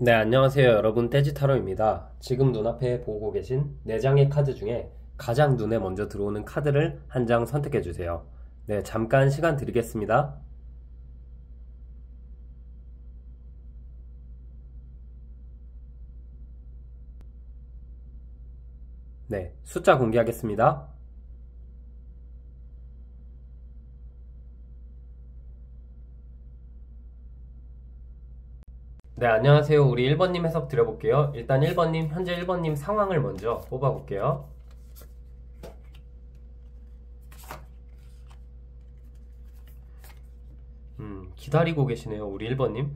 네, 안녕하세요. 여러분. 떼지타로입니다. 지금 눈앞에 보고 계신 4장의 카드 중에 가장 눈에 먼저 들어오는 카드를 한 장 선택해 주세요. 네, 잠깐 시간 드리겠습니다. 네, 숫자 공개하겠습니다. 네, 안녕하세요. 우리 1번님 해석 드려볼게요. 일단 1번님, 현재 1번님 상황을 먼저 뽑아볼게요. 기다리고 계시네요. 우리 1번님.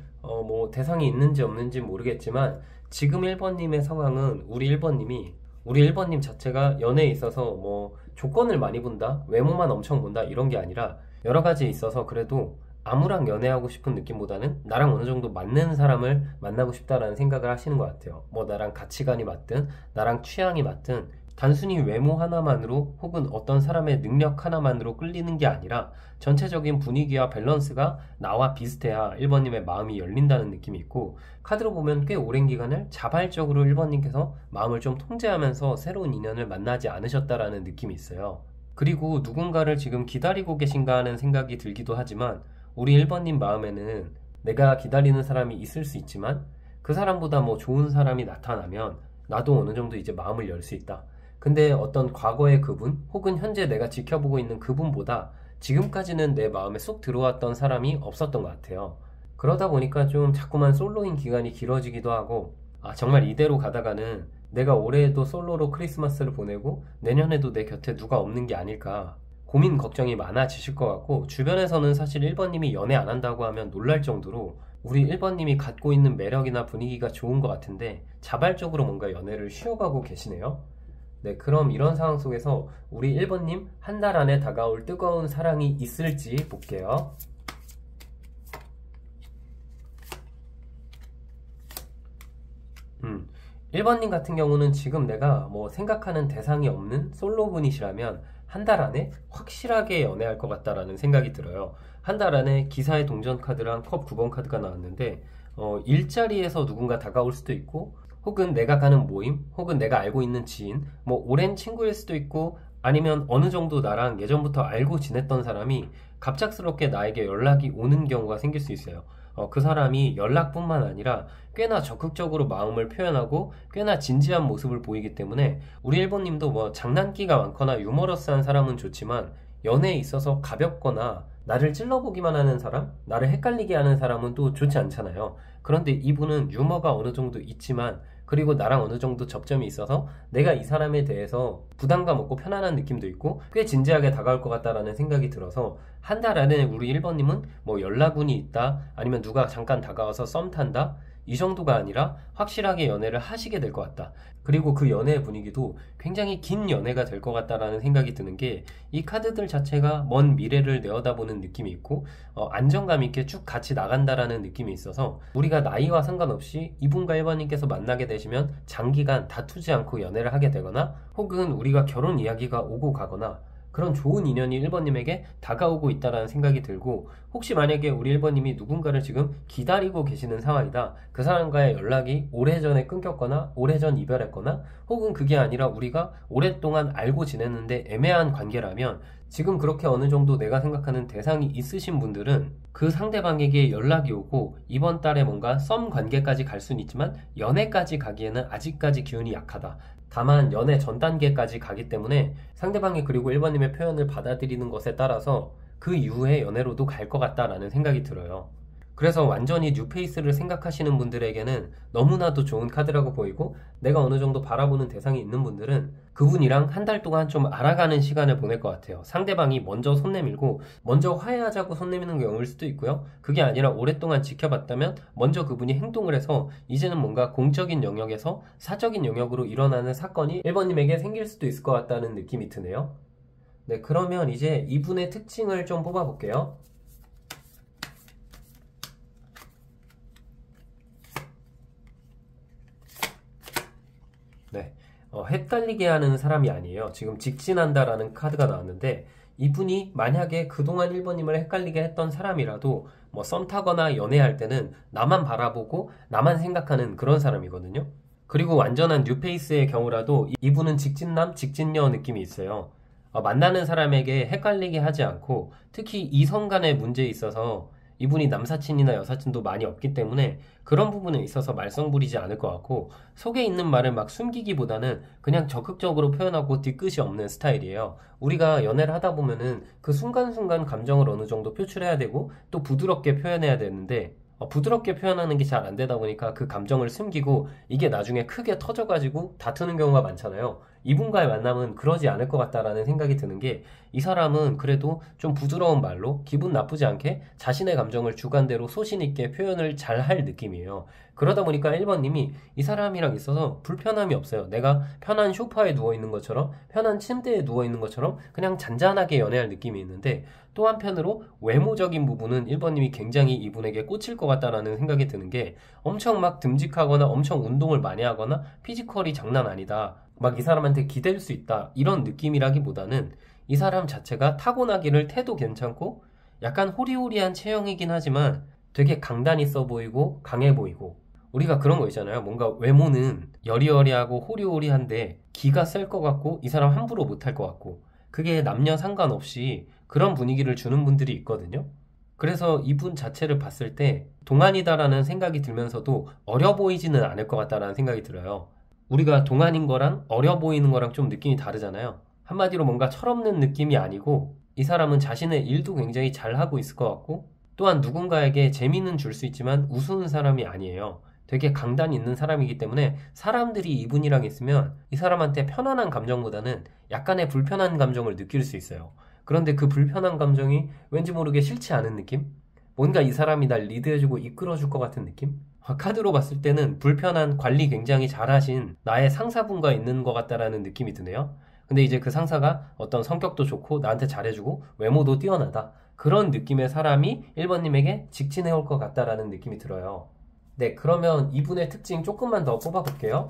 대상이 있는지 없는지 모르겠지만 지금 1번님의 상황은 우리 1번님 자체가 연애에 있어서 조건을 많이 본다, 외모만 엄청 본다 이런 게 아니라 여러 가지에 있어서 그래도 아무랑 연애하고 싶은 느낌보다는 나랑 어느 정도 맞는 사람을 만나고 싶다라는 생각을 하시는 것 같아요. 나랑 가치관이 맞든 나랑 취향이 맞든 단순히 외모 하나만으로 혹은 어떤 사람의 능력 하나만으로 끌리는 게 아니라 전체적인 분위기와 밸런스가 나와 비슷해야 1번님의 마음이 열린다는 느낌이 있고, 카드로 보면 꽤 오랜 기간을 자발적으로 1번님께서 마음을 좀 통제하면서 새로운 인연을 만나지 않으셨다라는 느낌이 있어요. 그리고 누군가를 지금 기다리고 계신가 하는 생각이 들기도 하지만 우리 1번님 마음에는 내가 기다리는 사람이 있을 수 있지만 그 사람보다 좋은 사람이 나타나면 나도 어느 정도 이제 마음을 열 수 있다. 근데 어떤 과거의 그분 혹은 현재 내가 지켜보고 있는 그분보다 지금까지는 내 마음에 쏙 들어왔던 사람이 없었던 것 같아요. 그러다 보니까 좀 자꾸만 솔로인 기간이 길어지기도 하고, 정말 이대로 가다가는 내가 올해에도 솔로로 크리스마스를 보내고 내년에도 내 곁에 누가 없는 게 아닐까 고민 걱정이 많아지실 것 같고, 주변에서는 사실 1번님이 연애 안 한다고 하면 놀랄 정도로 우리 1번님이 갖고 있는 매력이나 분위기가 좋은 것 같은데 자발적으로 뭔가 연애를 쉬어가고 계시네요. 네, 그럼 이런 상황 속에서 우리 1번님 한 달 안에 다가올 뜨거운 사랑이 있을지 볼게요. 1번님 같은 경우는 지금 내가 생각하는 대상이 없는 솔로분이시라면 한 달 안에 확실하게 연애할 것 같다라는 생각이 들어요. 한 달 안에 기사의 동전 카드랑 컵 9번 카드가 나왔는데 일자리에서 누군가 다가올 수도 있고, 혹은 내가 가는 모임, 혹은 내가 알고 있는 지인, 오랜 친구일 수도 있고, 아니면 어느 정도 나랑 예전부터 알고 지냈던 사람이 갑작스럽게 나에게 연락이 오는 경우가 생길 수 있어요. 그 사람이 연락뿐만 아니라 꽤나 적극적으로 마음을 표현하고 꽤나 진지한 모습을 보이기 때문에 우리 1번님도 장난기가 많거나 유머러스한 사람은 좋지만 연애에 있어서 가볍거나 나를 찔러보기만 하는 사람, 나를 헷갈리게 하는 사람은 또 좋지 않잖아요. 그런데 이분은 유머가 어느 정도 있지만, 그리고 나랑 어느 정도 접점이 있어서 내가 이 사람에 대해서 부담감 없고 편안한 느낌도 있고 꽤 진지하게 다가올 것 같다라는 생각이 들어서 한 달 안에 우리 1번님은 연락운이 있다, 아니면 누가 잠깐 다가와서 썸 탄다, 이 정도가 아니라 확실하게 연애를 하시게 될 것 같다. 그리고 그 연애 분위기도 굉장히 긴 연애가 될 것 같다라는 생각이 드는 게, 이 카드들 자체가 먼 미래를 내어다보는 느낌이 있고 안정감 있게 쭉 같이 나간다라는 느낌이 있어서 우리가 나이와 상관없이 이분과 1번님께서 만나게 되시면 장기간 다투지 않고 연애를 하게 되거나, 혹은 우리가 결혼 이야기가 오고 가거나 그런 좋은 인연이 1번님에게 다가오고 있다는 생각이 들고, 혹시 만약에 우리 1번님이 누군가를 지금 기다리고 계시는 상황이다, 그 사람과의 연락이 오래전에 끊겼거나 오래전 이별했거나, 혹은 그게 아니라 우리가 오랫동안 알고 지냈는데 애매한 관계라면 지금 그렇게 어느 정도 내가 생각하는 대상이 있으신 분들은 그 상대방에게 연락이 오고 이번 달에 뭔가 썸 관계까지 갈 수는 있지만 연애까지 가기에는 아직까지 기운이 약하다. 다만 연애 전 단계까지 가기 때문에 상대방이 그리고 1번님의 표현을 받아들이는 것에 따라서 그 이후에 연애로도 갈 것 같다라는 생각이 들어요. 그래서 완전히 뉴페이스를 생각하시는 분들에게는 너무나도 좋은 카드라고 보이고, 내가 어느 정도 바라보는 대상이 있는 분들은 그분이랑 한 달 동안 좀 알아가는 시간을 보낼 것 같아요. 상대방이 먼저 손 내밀고 먼저 화해하자고 손 내미는 경우일 수도 있고요. 그게 아니라 오랫동안 지켜봤다면 먼저 그분이 행동을 해서 이제는 뭔가 공적인 영역에서 사적인 영역으로 일어나는 사건이 1번님에게 생길 수도 있을 것 같다는 느낌이 드네요. 네, 그러면 이제 이분의 특징을 좀 뽑아볼게요. 네, 헷갈리게 하는 사람이 아니에요. 지금 직진한다라는 카드가 나왔는데 이분이 만약에 그동안 1번님을 헷갈리게 했던 사람이라도 뭐 썸 타거나 연애할 때는 나만 바라보고 나만 생각하는 그런 사람이거든요. 그리고 완전한 뉴페이스의 경우라도 이분은 직진남, 직진녀 느낌이 있어요. 만나는 사람에게 헷갈리게 하지 않고 특히 이성 간의 문제에 있어서 이분이 남사친이나 여사친도 많이 없기 때문에 그런 부분에 있어서 말썽 부리지 않을 것 같고 속에 있는 말을 막 숨기기보다는 그냥 적극적으로 표현하고 뒤끝이 없는 스타일이에요. 우리가 연애를 하다 보면은 그 순간순간 감정을 어느 정도 표출해야 되고 또 부드럽게 표현해야 되는데 부드럽게 표현하는 게 잘 안 되다 보니까 그 감정을 숨기고 이게 나중에 크게 터져가지고 다투는 경우가 많잖아요. 이분과의 만남은 그러지 않을 것 같다라는 생각이 드는 게 이 사람은 그래도 좀 부드러운 말로 기분 나쁘지 않게 자신의 감정을 주관대로 소신 있게 표현을 잘 할 느낌이에요. 그러다 보니까 1번님이 이 사람이랑 있어서 불편함이 없어요. 내가 편한 소파에 누워있는 것처럼 편한 침대에 누워있는 것처럼 그냥 잔잔하게 연애할 느낌이 있는데 또 한편으로 외모적인 부분은 1번님이 굉장히 이분에게 꽂힐 것 같다라는 생각이 드는 게 엄청 막 듬직하거나 엄청 운동을 많이 하거나 피지컬이 장난 아니다. 막 이 사람한테 기댈 수 있다. 이런 느낌이라기보다는 이 사람 자체가 타고나기를 태도 괜찮고 약간 호리호리한 체형이긴 하지만 되게 강단 있어 보이고 강해 보이고 우리가 그런 거 있잖아요. 뭔가 외모는 여리여리하고 호리호리한데 기가 셀 것 같고 이 사람 함부로 못할 것 같고 그게 남녀 상관없이 그런 분위기를 주는 분들이 있거든요. 그래서 이분 자체를 봤을 때 동안이다라는 생각이 들면서도 어려 보이지는 않을 것 같다라는 생각이 들어요. 우리가 동안인 거랑 어려 보이는 거랑 좀 느낌이 다르잖아요. 한마디로 뭔가 철없는 느낌이 아니고 이 사람은 자신의 일도 굉장히 잘하고 있을 것 같고 또한 누군가에게 재미는 줄 수 있지만 우스운 사람이 아니에요. 되게 강단 있는 사람이기 때문에 사람들이 이분이랑 있으면 이 사람한테 편안한 감정보다는 약간의 불편한 감정을 느낄 수 있어요. 그런데 그 불편한 감정이 왠지 모르게 싫지 않은 느낌? 뭔가 이 사람이 날 리드해주고 이끌어줄 것 같은 느낌? 카드로 봤을 때는 불편한 관리 굉장히 잘하신 나의 상사분과 있는 것 같다라는 느낌이 드네요. 근데 이제 그 상사가 어떤 성격도 좋고 나한테 잘해주고 외모도 뛰어나다. 그런 느낌의 사람이 1번님에게 직진해 올 것 같다라는 느낌이 들어요. 네, 그러면 이분의 특징 조금만 더 뽑아볼게요.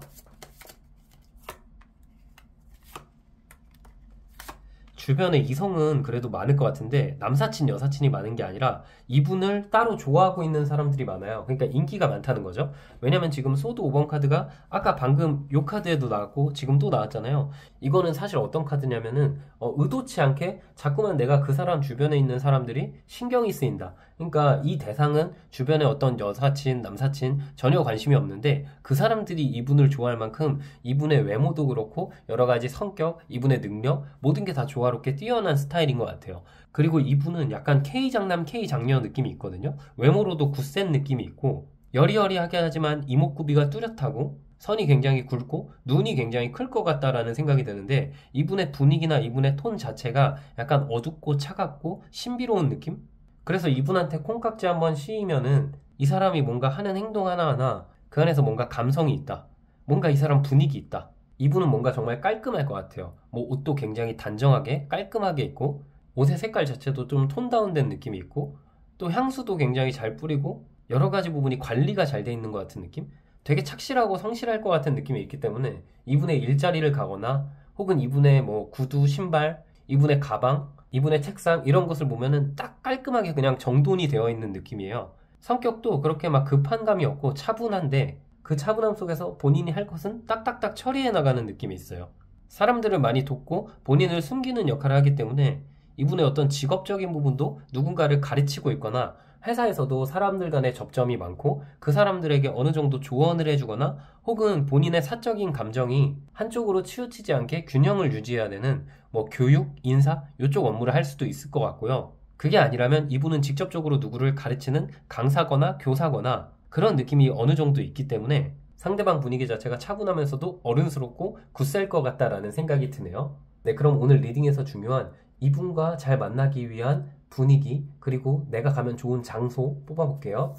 주변에 이성은 그래도 많을 것 같은데 남사친, 여사친이 많은 게 아니라 이분을 따로 좋아하고 있는 사람들이 많아요. 그러니까 인기가 많다는 거죠. 왜냐면 지금 소드 5번 카드가 아까 방금 요 카드에도 나왔고 지금 또 나왔잖아요. 이거는 사실 어떤 카드냐면은 의도치 않게 자꾸만 내가 그 사람 주변에 있는 사람들이 신경이 쓰인다. 그러니까 이 대상은 주변에 어떤 여사친, 남사친 전혀 관심이 없는데 그 사람들이 이분을 좋아할 만큼 이분의 외모도 그렇고 여러 가지 성격, 이분의 능력 모든 게 다 조화롭게 뛰어난 스타일인 것 같아요. 그리고 이분은 약간 K장남, K장녀 느낌이 있거든요. 외모로도 굳센 느낌이 있고 여리여리하게 하지만 이목구비가 뚜렷하고 선이 굉장히 굵고 눈이 굉장히 클 것 같다라는 생각이 드는데 이분의 분위기나 이분의 톤 자체가 약간 어둡고 차갑고 신비로운 느낌? 그래서 이분한테 콩깍지 한번 씌이면은 이 사람이 뭔가 하는 행동 하나하나 그 안에서 뭔가 감성이 있다. 뭔가 이 사람 분위기 있다. 이분은 뭔가 정말 깔끔할 것 같아요. 뭐 옷도 굉장히 단정하게 깔끔하게 입고 옷의 색깔 자체도 좀 톤 다운된 느낌이 있고 또 향수도 굉장히 잘 뿌리고 여러 가지 부분이 관리가 잘 돼 있는 것 같은 느낌? 되게 착실하고 성실할 것 같은 느낌이 있기 때문에 이분의 일자리를 가거나 혹은 이분의 뭐 구두, 신발, 이분의 가방, 이분의 책상 이런 것을 보면은 딱 깔끔하게 그냥 정돈이 되어 있는 느낌이에요. 성격도 그렇게 막 급한 감이 없고 차분한데 그 차분함 속에서 본인이 할 것은 딱딱딱 처리해 나가는 느낌이 있어요. 사람들을 많이 돕고 본인을 숨기는 역할을 하기 때문에 이분의 어떤 직업적인 부분도 누군가를 가르치고 있거나 회사에서도 사람들 간의 접점이 많고 그 사람들에게 어느 정도 조언을 해주거나 혹은 본인의 사적인 감정이 한쪽으로 치우치지 않게 균형을 유지해야 되는 뭐 교육, 인사 이쪽 업무를 할 수도 있을 것 같고요. 그게 아니라면 이분은 직접적으로 누구를 가르치는 강사거나 교사거나 그런 느낌이 어느 정도 있기 때문에 상대방 분위기 자체가 차분하면서도 어른스럽고 굳셀 것 같다라는 생각이 드네요. 네, 그럼 오늘 리딩에서 중요한 이분과 잘 만나기 위한 분위기 그리고 내가 가면 좋은 장소 뽑아볼게요.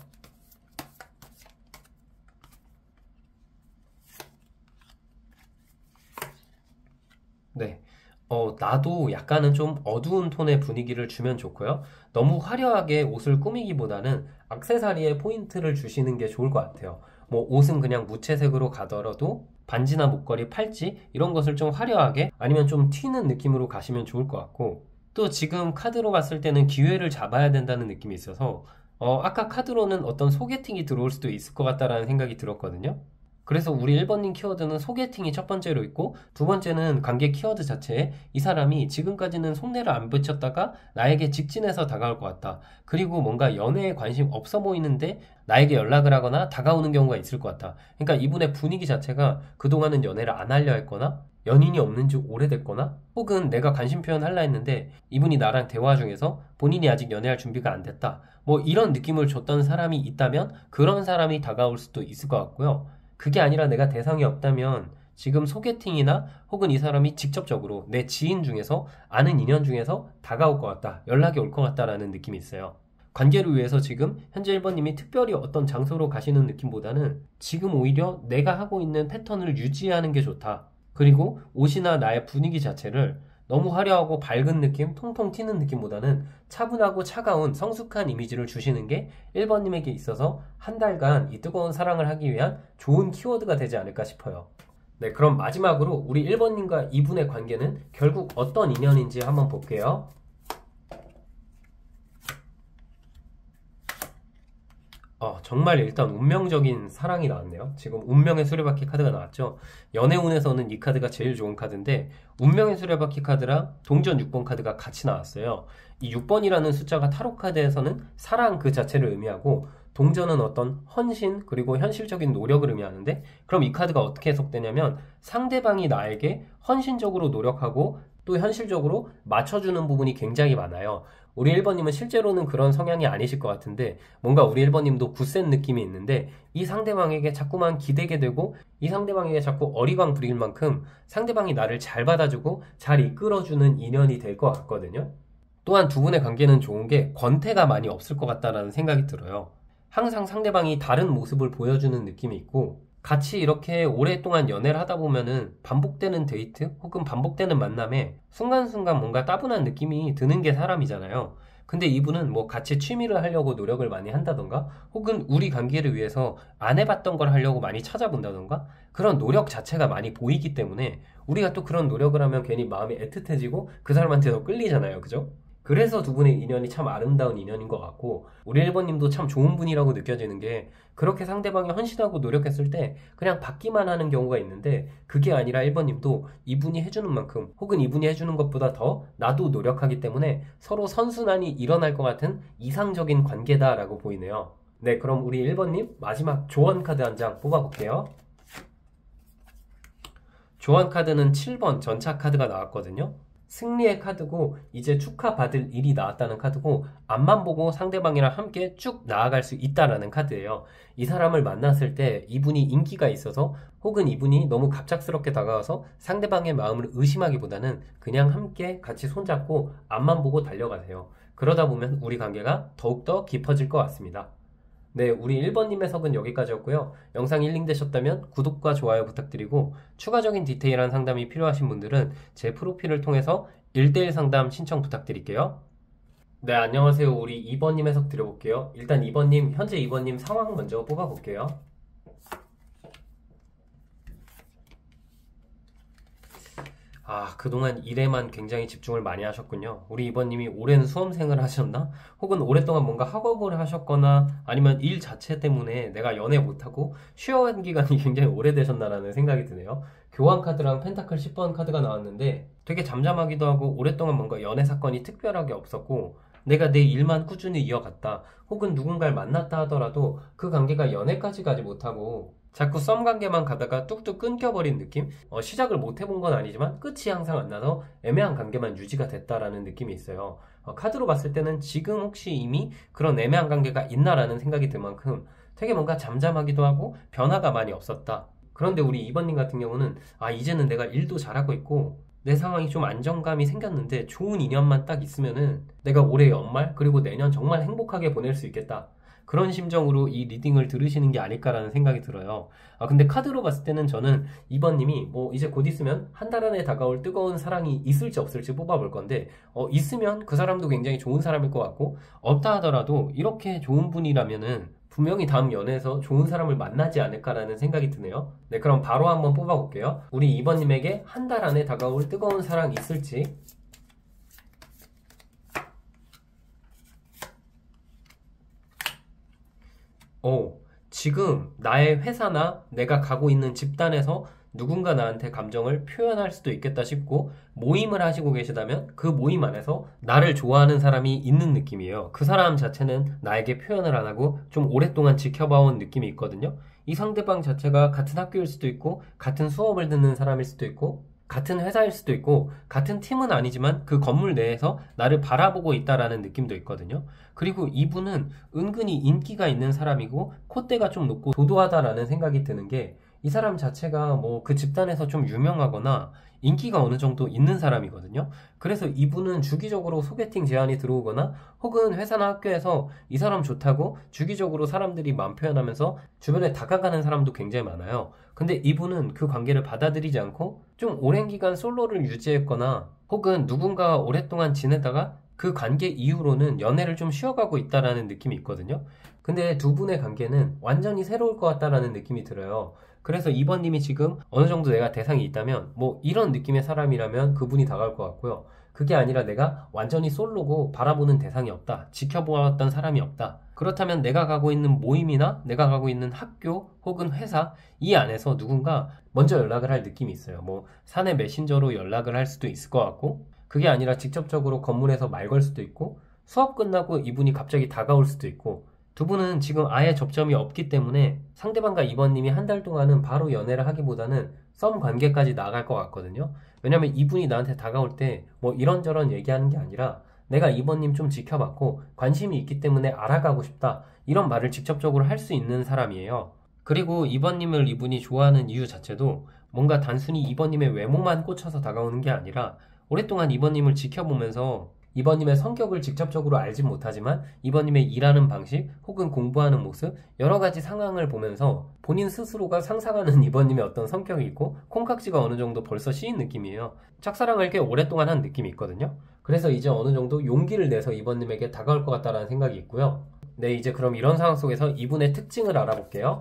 네, 나도 약간은 좀 어두운 톤의 분위기를 주면 좋고요. 너무 화려하게 옷을 꾸미기보다는 액세서리에 포인트를 주시는 게 좋을 것 같아요. 뭐 옷은 그냥 무채색으로 가더라도 반지나 목걸이, 팔찌 이런 것을 좀 화려하게 아니면 좀 튀는 느낌으로 가시면 좋을 것 같고 또 지금 카드로 봤을 때는 기회를 잡아야 된다는 느낌이 있어서 아까 카드로는 어떤 소개팅이 들어올 수도 있을 것 같다라는 생각이 들었거든요. 그래서 우리 1번님 키워드는 소개팅이 첫 번째로 있고, 두 번째는 관계 키워드 자체에 이 사람이 지금까지는 속내를 안 붙였다가 나에게 직진해서 다가올 것 같다. 그리고 뭔가 연애에 관심 없어 보이는데 나에게 연락을 하거나 다가오는 경우가 있을 것 같다. 그러니까 이분의 분위기 자체가 그동안은 연애를 안 하려 했거나 연인이 없는 지 오래됐거나, 혹은 내가 관심 표현하려 했는데 이분이 나랑 대화 중에서 본인이 아직 연애할 준비가 안 됐다, 뭐 이런 느낌을 줬던 사람이 있다면 그런 사람이 다가올 수도 있을 것 같고요. 그게 아니라 내가 대상이 없다면 지금 소개팅이나 혹은 이 사람이 직접적으로 내 지인 중에서, 아는 인연 중에서 다가올 것 같다, 연락이 올 것 같다라는 느낌이 있어요. 관계를 위해서 지금 현재 1번님이 특별히 어떤 장소로 가시는 느낌보다는 지금 오히려 내가 하고 있는 패턴을 유지하는 게 좋다. 그리고 옷이나 나의 분위기 자체를 너무 화려하고 밝은 느낌, 통통 튀는 느낌보다는 차분하고 차가운 성숙한 이미지를 주시는 게 1번님에게 있어서 한 달간 이 뜨거운 사랑을 하기 위한 좋은 키워드가 되지 않을까 싶어요. 네, 그럼 마지막으로 우리 1번님과 이분의 관계는 결국 어떤 인연인지 한번 볼게요. 정말 일단 운명적인 사랑이 나왔네요. 지금 운명의 수레바퀴 카드가 나왔죠. 연애운에서는 이 카드가 제일 좋은 카드인데, 운명의 수레바퀴 카드랑 동전 6번 카드가 같이 나왔어요. 이 6번이라는 숫자가 타로 카드에서는 사랑 그 자체를 의미하고, 동전은 어떤 헌신 그리고 현실적인 노력을 의미하는데, 그럼 이 카드가 어떻게 해석되냐면 상대방이 나에게 헌신적으로 노력하고 또 현실적으로 맞춰주는 부분이 굉장히 많아요. 우리 1번님은 실제로는 그런 성향이 아니실 것 같은데, 뭔가 우리 1번님도 굳센 느낌이 있는데 이 상대방에게 자꾸만 기대게 되고 이 상대방에게 자꾸 어리광 부릴 만큼 상대방이 나를 잘 받아주고 잘 이끌어주는 인연이 될 것 같거든요. 또한 두 분의 관계는 좋은 게 권태가 많이 없을 것 같다라는 생각이 들어요. 항상 상대방이 다른 모습을 보여주는 느낌이 있고, 같이 이렇게 오랫동안 연애를 하다 보면은 반복되는 데이트 혹은 반복되는 만남에 순간순간 뭔가 따분한 느낌이 드는 게 사람이잖아요. 근데 이분은 뭐 같이 취미를 하려고 노력을 많이 한다던가, 혹은 우리 관계를 위해서 안 해봤던 걸 하려고 많이 찾아본다던가, 그런 노력 자체가 많이 보이기 때문에 우리가 또 그런 노력을 하면 괜히 마음이 애틋해지고 그 사람한테 더 끌리잖아요. 그죠? 그래서 두 분의 인연이 참 아름다운 인연인 것 같고, 우리 1번님도 참 좋은 분이라고 느껴지는 게, 그렇게 상대방이 헌신하고 노력했을 때 그냥 받기만 하는 경우가 있는데, 그게 아니라 1번님도 이분이 해주는 만큼 혹은 이분이 해주는 것보다 더 나도 노력하기 때문에 서로 선순환이 일어날 것 같은 이상적인 관계다라고 보이네요. 네, 그럼 우리 1번님 마지막 조언 카드 한 장 뽑아볼게요. 조언 카드는 7번 전차 카드가 나왔거든요. 승리의 카드고 이제 축하받을 일이 나왔다는 카드고, 앞만 보고 상대방이랑 함께 쭉 나아갈 수 있다라는 카드예요. 이 사람을 만났을 때 이분이 인기가 있어서 혹은 이분이 너무 갑작스럽게 다가와서 상대방의 마음을 의심하기보다는 그냥 함께 같이 손잡고 앞만 보고 달려가세요. 그러다 보면 우리 관계가 더욱더 깊어질 것 같습니다. 네, 우리 1번님 해석은 여기까지였고요. 영상이 힐링되셨다면 구독과 좋아요 부탁드리고, 추가적인 디테일한 상담이 필요하신 분들은 제 프로필을 통해서 1대1 상담 신청 부탁드릴게요. 네, 안녕하세요. 우리 2번님 해석 드려볼게요. 일단 2번님, 현재 2번님 상황 먼저 뽑아볼게요. 그동안 일에만 굉장히 집중을 많이 하셨군요. 우리 2번님이 오랜 수험생을 하셨나? 혹은 오랫동안 뭔가 학업을 하셨거나, 아니면 일 자체 때문에 내가 연애 못하고 쉬어간 기간이 굉장히 오래되셨나라는 생각이 드네요. 교환 카드랑 펜타클 10번 카드가 나왔는데 되게 잠잠하기도 하고, 오랫동안 뭔가 연애 사건이 특별하게 없었고, 내가 내 일만 꾸준히 이어갔다, 혹은 누군가를 만났다 하더라도 그 관계가 연애까지 가지 못하고 자꾸 썸 관계만 가다가 뚝뚝 끊겨버린 느낌? 시작을 못 해본 건 아니지만 끝이 항상 안 나서 애매한 관계만 유지가 됐다라는 느낌이 있어요. 카드로 봤을 때는 지금 혹시 이미 그런 애매한 관계가 있나라는 생각이 들 만큼 되게 뭔가 잠잠하기도 하고 변화가 많이 없었다. 그런데 우리 2번님 같은 경우는 이제는 내가 일도 잘하고 있고 내 상황이 좀 안정감이 생겼는데 좋은 인연만 딱 있으면은 내가 올해 연말 그리고 내년 정말 행복하게 보낼 수 있겠다, 그런 심정으로 이 리딩을 들으시는 게 아닐까라는 생각이 들어요. 근데 카드로 봤을 때는 저는 2번님이 이제 곧 있으면 한 달 안에 다가올 뜨거운 사랑이 있을지 없을지 뽑아볼 건데, 있으면 그 사람도 굉장히 좋은 사람일 것 같고, 없다 하더라도 이렇게 좋은 분이라면은 분명히 다음 연애에서 좋은 사람을 만나지 않을까라는 생각이 드네요. 네, 그럼 바로 한번 뽑아볼게요. 우리 2번님에게 한 달 안에 다가올 뜨거운 사랑 있을지. 어, 지금 나의 회사나 내가 가고 있는 집단에서 누군가 나한테 감정을 표현할 수도 있겠다 싶고 모임을 하시고 계시다면 그 모임 안에서 나를 좋아하는 사람이 있는 느낌이에요. 그 사람 자체는 나에게 표현을 안 하고 좀 오랫동안 지켜봐온 느낌이 있거든요. 이 상대방 자체가 같은 학교일 수도 있고 같은 수업을 듣는 사람일 수도 있고 같은 회사일 수도 있고 같은 팀은 아니지만 그 건물 내에서 나를 바라보고 있다라는 느낌도 있거든요. 그리고 이분은 은근히 인기가 있는 사람이고 콧대가 좀 높고 도도하다라는 생각이 드는 게 이 사람 자체가 뭐 그 집단에서 좀 유명하거나 인기가 어느 정도 있는 사람이거든요. 그래서 이분은 주기적으로 소개팅 제안이 들어오거나 혹은 회사나 학교에서 이 사람 좋다고 주기적으로 사람들이 마음 표현하면서 주변에 다가가는 사람도 굉장히 많아요. 근데 이분은 그 관계를 받아들이지 않고 좀 오랜 기간 솔로를 유지했거나 혹은 누군가와 오랫동안 지내다가 그 관계 이후로는 연애를 좀 쉬어가고 있다라는 느낌이 있거든요. 근데 두 분의 관계는 완전히 새로울 것 같다라는 느낌이 들어요. 그래서 2번님이 지금 어느 정도 내가 대상이 있다면 뭐 이런 느낌의 사람이라면 그분이 다가올 것 같고요. 그게 아니라 내가 완전히 솔로고 바라보는 대상이 없다. 지켜보았던 사람이 없다. 그렇다면 내가 가고 있는 모임이나 내가 가고 있는 학교 혹은 회사 이 안에서 누군가 먼저 연락을 할 느낌이 있어요. 뭐 사내 메신저로 연락을 할 수도 있을 것 같고 그게 아니라 직접적으로 건물에서 말 걸 수도 있고 수업 끝나고 이분이 갑자기 다가올 수도 있고 두 분은 지금 아예 접점이 없기 때문에 상대방과 2번님이 한 달 동안은 바로 연애를 하기보다는 썸 관계까지 나아갈 것 같거든요. 왜냐면 이분이 나한테 다가올 때 뭐 이런저런 얘기하는 게 아니라 내가 2번님 좀 지켜봤고 관심이 있기 때문에 알아가고 싶다. 이런 말을 직접적으로 할 수 있는 사람이에요. 그리고 2번님을 이분이 좋아하는 이유 자체도 뭔가 단순히 2번님의 외모만 꽂혀서 다가오는 게 아니라 오랫동안 2번님을 지켜보면서 2번님의 성격을 직접적으로 알진 못하지만 2번님의 일하는 방식 혹은 공부하는 모습 여러 가지 상황을 보면서 본인 스스로가 상상하는 2번님의 어떤 성격이 있고 콩깍지가 어느 정도 벌써 씌인 느낌이에요. 짝사랑을 꽤 오랫동안 한 느낌이 있거든요. 그래서 이제 어느 정도 용기를 내서 2번님에게 다가올 것 같다는 생각이 있고요. 네, 이제 그럼 이런 상황 속에서 이분의 특징을 알아볼게요.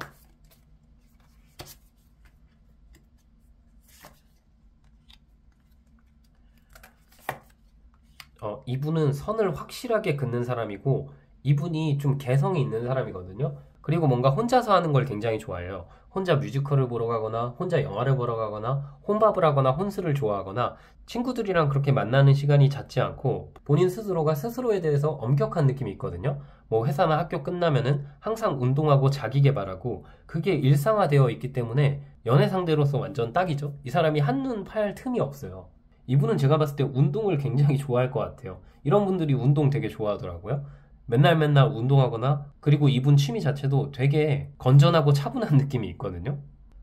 이분은 선을 확실하게 긋는 사람이고 이분이 좀 개성이 있는 사람이거든요. 그리고 뭔가 혼자서 하는 걸 굉장히 좋아해요. 혼자 뮤지컬을 보러 가거나 혼자 영화를 보러 가거나 혼밥을 하거나 혼술을 좋아하거나 친구들이랑 그렇게 만나는 시간이 잦지 않고 본인 스스로가 스스로에 대해서 엄격한 느낌이 있거든요. 뭐 회사나 학교 끝나면은 항상 운동하고 자기 개발하고 그게 일상화되어 있기 때문에 연애 상대로서 완전 딱이죠. 이 사람이 한눈 팔 틈이 없어요. 이분은 제가 봤을 때 운동을 굉장히 좋아할 것 같아요. 이런 분들이 운동 되게 좋아하더라고요. 맨날 맨날 운동하거나 그리고 이분 취미 자체도 되게 건전하고 차분한 느낌이 있거든요.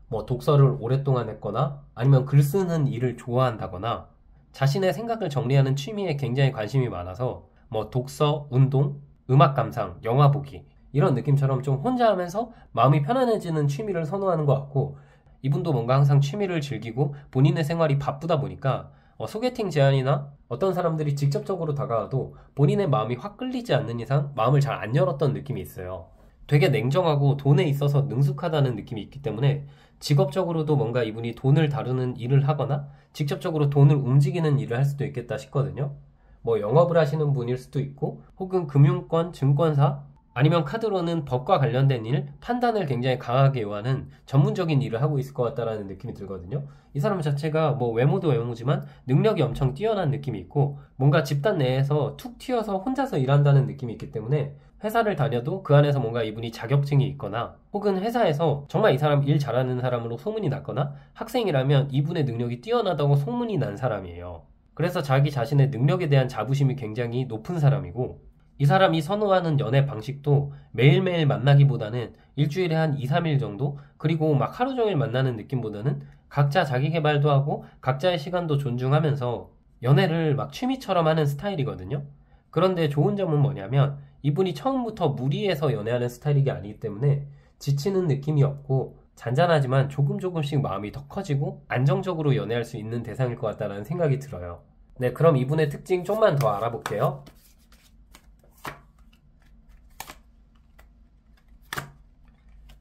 뭐 독서를 오랫동안 했거나 아니면 글 쓰는 일을 좋아한다거나 자신의 생각을 정리하는 취미에 굉장히 관심이 많아서 뭐 독서, 운동, 음악 감상, 영화 보기 이런 느낌처럼 좀 혼자 하면서 마음이 편안해지는 취미를 선호하는 것 같고 이분도 뭔가 항상 취미를 즐기고 본인의 생활이 바쁘다 보니까 소개팅 제안이나 어떤 사람들이 직접적으로 다가와도 본인의 마음이 확 끌리지 않는 이상 마음을 잘 안 열었던 느낌이 있어요. 되게 냉정하고 돈에 있어서 능숙하다는 느낌이 있기 때문에 직업적으로도 뭔가 이분이 돈을 다루는 일을 하거나 직접적으로 돈을 움직이는 일을 할 수도 있겠다 싶거든요. 뭐 영업을 하시는 분일 수도 있고 혹은 금융권, 증권사 아니면 카드로는 법과 관련된 일, 판단을 굉장히 강하게 요하는 전문적인 일을 하고 있을 것 같다라는 느낌이 들거든요. 이 사람 자체가 뭐 외모도 외모지만 능력이 엄청 뛰어난 느낌이 있고 뭔가 집단 내에서 툭 튀어서 혼자서 일한다는 느낌이 있기 때문에 회사를 다녀도 그 안에서 뭔가 이분이 자격증이 있거나 혹은 회사에서 정말 이 사람 일 잘하는 사람으로 소문이 났거나 학생이라면 이분의 능력이 뛰어나다고 소문이 난 사람이에요. 그래서 자기 자신의 능력에 대한 자부심이 굉장히 높은 사람이고 이 사람이 선호하는 연애 방식도 매일매일 만나기보다는 일주일에 한 2, 3일 정도 그리고 막 하루 종일 만나는 느낌보다는 각자 자기 개발도 하고 각자의 시간도 존중하면서 연애를 막 취미처럼 하는 스타일이거든요. 그런데 좋은 점은 뭐냐면 이분이 처음부터 무리해서 연애하는 스타일이 아니기 때문에 지치는 느낌이 없고 잔잔하지만 조금 조금씩 마음이 더 커지고 안정적으로 연애할 수 있는 대상일 것 같다는 생각이 들어요. 네, 그럼 이분의 특징 좀만 더 알아볼게요.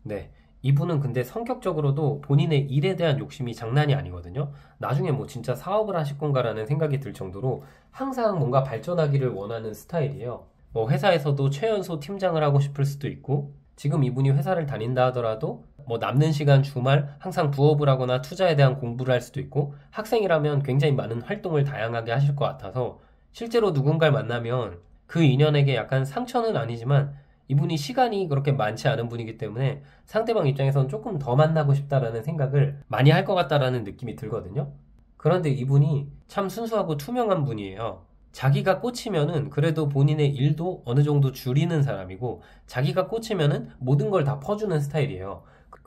네, 이분은 근데 성격적으로도 본인의 일에 대한 욕심이 장난이 아니거든요. 나중에 뭐 진짜 사업을 하실 건가라는 생각이 들 정도로 항상 뭔가 발전하기를 원하는 스타일이에요. 뭐 회사에서도 최연소 팀장을 하고 싶을 수도 있고 지금 이분이 회사를 다닌다 하더라도 뭐 남는 시간 주말 항상 부업을 하거나 투자에 대한 공부를 할 수도 있고, 학생이라면 굉장히 많은 활동을 다양하게 하실 것 같아서 실제로 누군가를 만나면 그 인연에게 약간 상처는 아니지만 이분이 시간이 그렇게 많지 않은 분이기 때문에 상대방 입장에서는 조금 더 만나고 싶다라는 생각을 많이 할 것 같다라는 느낌이 들거든요. 그런데 이분이 참 순수하고 투명한 분이에요. 자기가 꽂히면은 그래도 본인의 일도 어느 정도 줄이는 사람이고, 자기가 꽂히면은 모든 걸 다 퍼주는 스타일이에요.